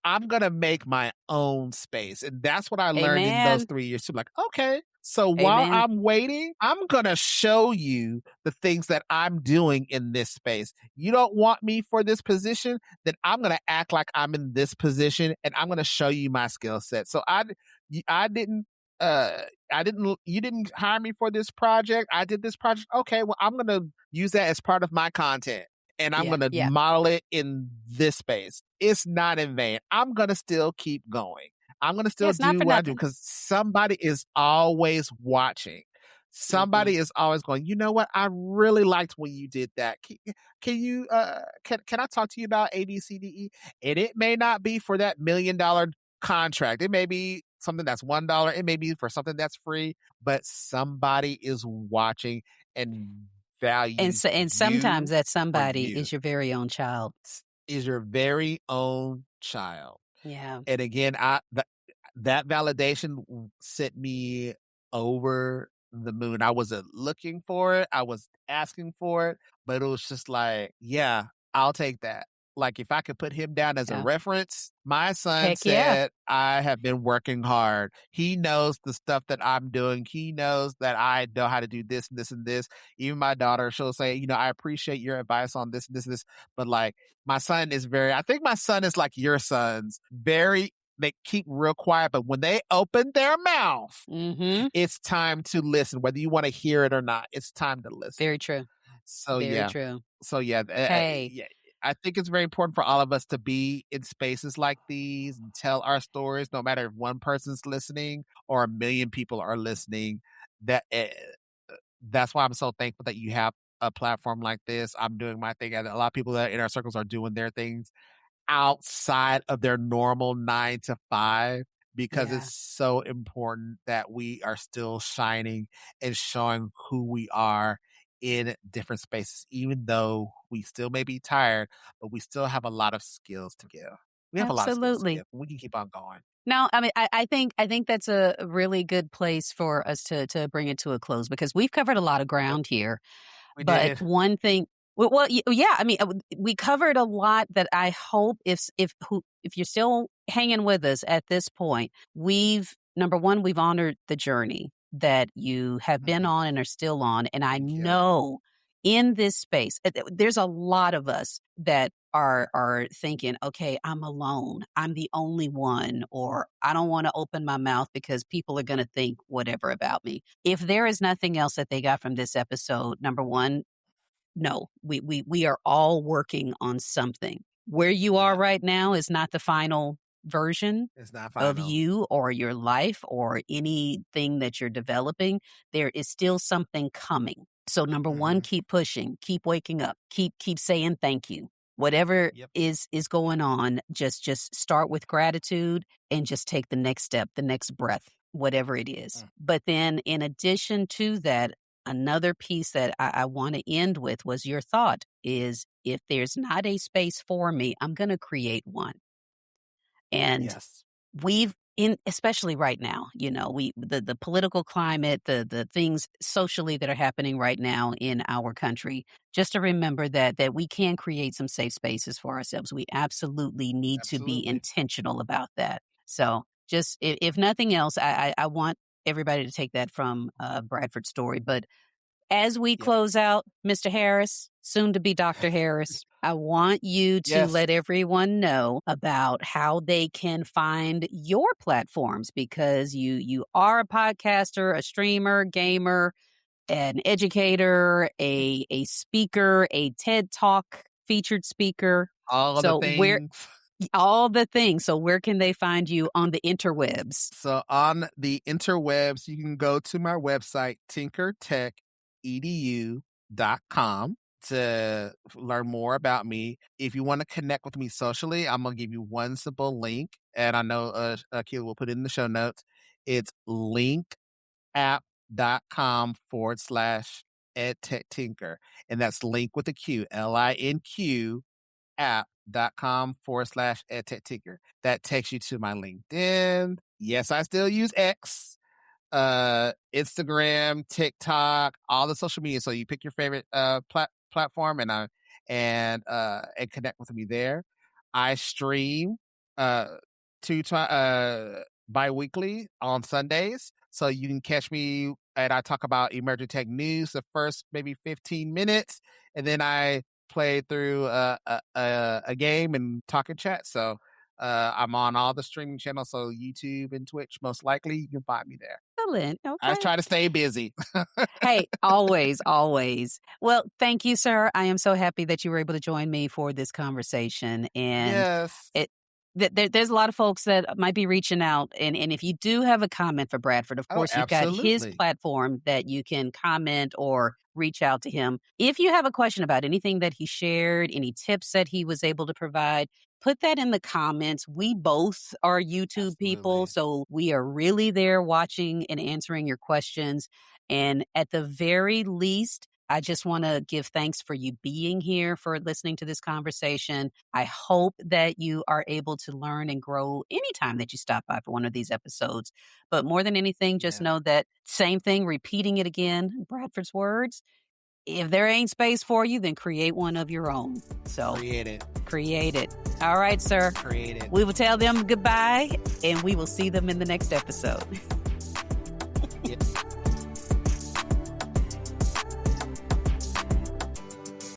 I'm gonna make my own space, and that's what I learned in those Amen. 3 years too, like, "Okay, so while Amen. I'm waiting, I'm gonna show you the things that I'm doing in this space. You don't want me for this position, then I'm gonna act like I'm in this position, and I'm gonna show you my skill set." So I didn't, you didn't hire me for this project, I did this project, okay, well, I'm gonna use that as part of my content and I'm Yeah. going to Yeah. model it in this space. It's not in vain. I'm going to still keep going. I'm going to Yeah. still It's not do for what I do nothing. because somebody is always watching. Hmm. Somebody is always going, you know what? I really liked when you did that. Can I talk to you about ABCDE? And it may not be for that $1 million contract. It may be something that's $1. It may be for something that's free, but somebody is watching and And values so, and sometimes you that for somebody you. is your very own child. Is your very own child. Yeah. And again, that validation sent me over the moon. I wasn't looking for it. I was asking for it, but it was just like, yeah, I'll take that. Like if I could put him down as a Yeah. reference, my son Heck yeah. said, I have been working hard. He knows the stuff that I'm doing. He knows that I know how to do this and this and this. Even my daughter, she'll say, I appreciate your advice on this, this, this. But like I think my son is like your son's, they keep real quiet, but when they open their mouth, Hmm. it's time to listen, whether you want to hear it or not. It's time to listen. Very true. So Very yeah, true. Hey. yeah. I think it's very important for all of us to be in spaces like these and tell our stories, no matter if one person's listening or 1 million people are listening. That that's why I'm so thankful that you have a platform like this. I'm doing my thing, and a lot of people that are in our circles are doing their things outside of their normal 9 to 5 because Yeah. it's so important that we are still shining and showing who we are in different spaces, even though we still may be tired, but we still have a lot of skills to give. We have a lot of skills to Absolutely. give. We can keep on going. No, I mean, I think that's a really good place for us to bring it to a close because we've covered a lot of Yep, ground here. we But did. one thing, yeah, I mean, we covered a lot that I hope if you're still hanging with us at this point, number one, we've honored the journey that you have been Mhm. on and are still on, and I Thank you. know in this space, there's a lot of us that are thinking, okay, I'm alone. I'm the only one, or I don't want to open my mouth because people are going to think whatever about me. If there is nothing else that they got from this episode, number one, no, we are all working on something. Where you are Yeah, right now is not the final version it's not of final. you or your life or anything that you're developing. There is still something coming. So number one, Hmm. keep pushing, keep waking up, keep saying thank you. Whatever Yep. is going on, just start with gratitude and just take the next step, the next breath, whatever it is. Mm. But then in addition to that, another piece that I want to end with was your thought is if there's not a space for me, I'm going to create one. And Yes, we've in especially right now, the political climate, the things socially that are happening right now in our country, just to remember that we can create some safe spaces for ourselves. We absolutely need to be absolutely. intentional about that. So just if nothing else, I want everybody to take that from Bradford's story. But as we Yep. close out, Mr. Harris, soon to be Dr. Harris, I want you to Yes. let everyone know about how they can find your platforms because you are a podcaster, a streamer, gamer, an educator, a speaker, a TED Talk featured speaker. All of the So where things. all the things. So where can they find you on the interwebs? So on the interwebs, you can go to my website, tinkertechedu.com to learn more about me. If you want to connect with me socially, I'm going to give you one simple link. And I know Akila will put it in the show notes. It's linkapp.com/edtechtinker. And that's link with a Q, LINQ app.com/edtechtinker. That takes you to my LinkedIn. Yes, I still use X, Instagram, TikTok, all the social media. So you pick your favorite platform and connect with me there. I stream uh bi-weekly on Sundays. So you can catch me and I talk about emerging tech news the first maybe 15 minutes. And then I play through a game and talk and chat. So I'm on all the streaming channels, so YouTube and Twitch. Most likely, you can find me there. Excellent. I Okay. try to stay busy. Hey, always, always. Well, thank you, sir. I am so happy that you were able to join me for this conversation. And Yes. it there's a lot of folks that might be reaching out. And if you do have a comment for Bradford, of Oh, course, you've got his absolutely. platform that you can comment or reach out to him. If you have a question about anything that he shared, any tips that he was able to provide, put that in the comments. We both are YouTube people, Absolutely. so we are really there watching and answering your questions. And at the very least, I just want to give thanks for you being here, for listening to this conversation. I hope that you are able to learn and grow anytime that you stop by for one of these episodes. But more than anything, just Yeah. know that same thing, repeating it again, Bradford's words. If there ain't space for you, then create one of your own. So Create it. create it. All right, sir. Create it. We will tell them goodbye and we will see them in the next episode.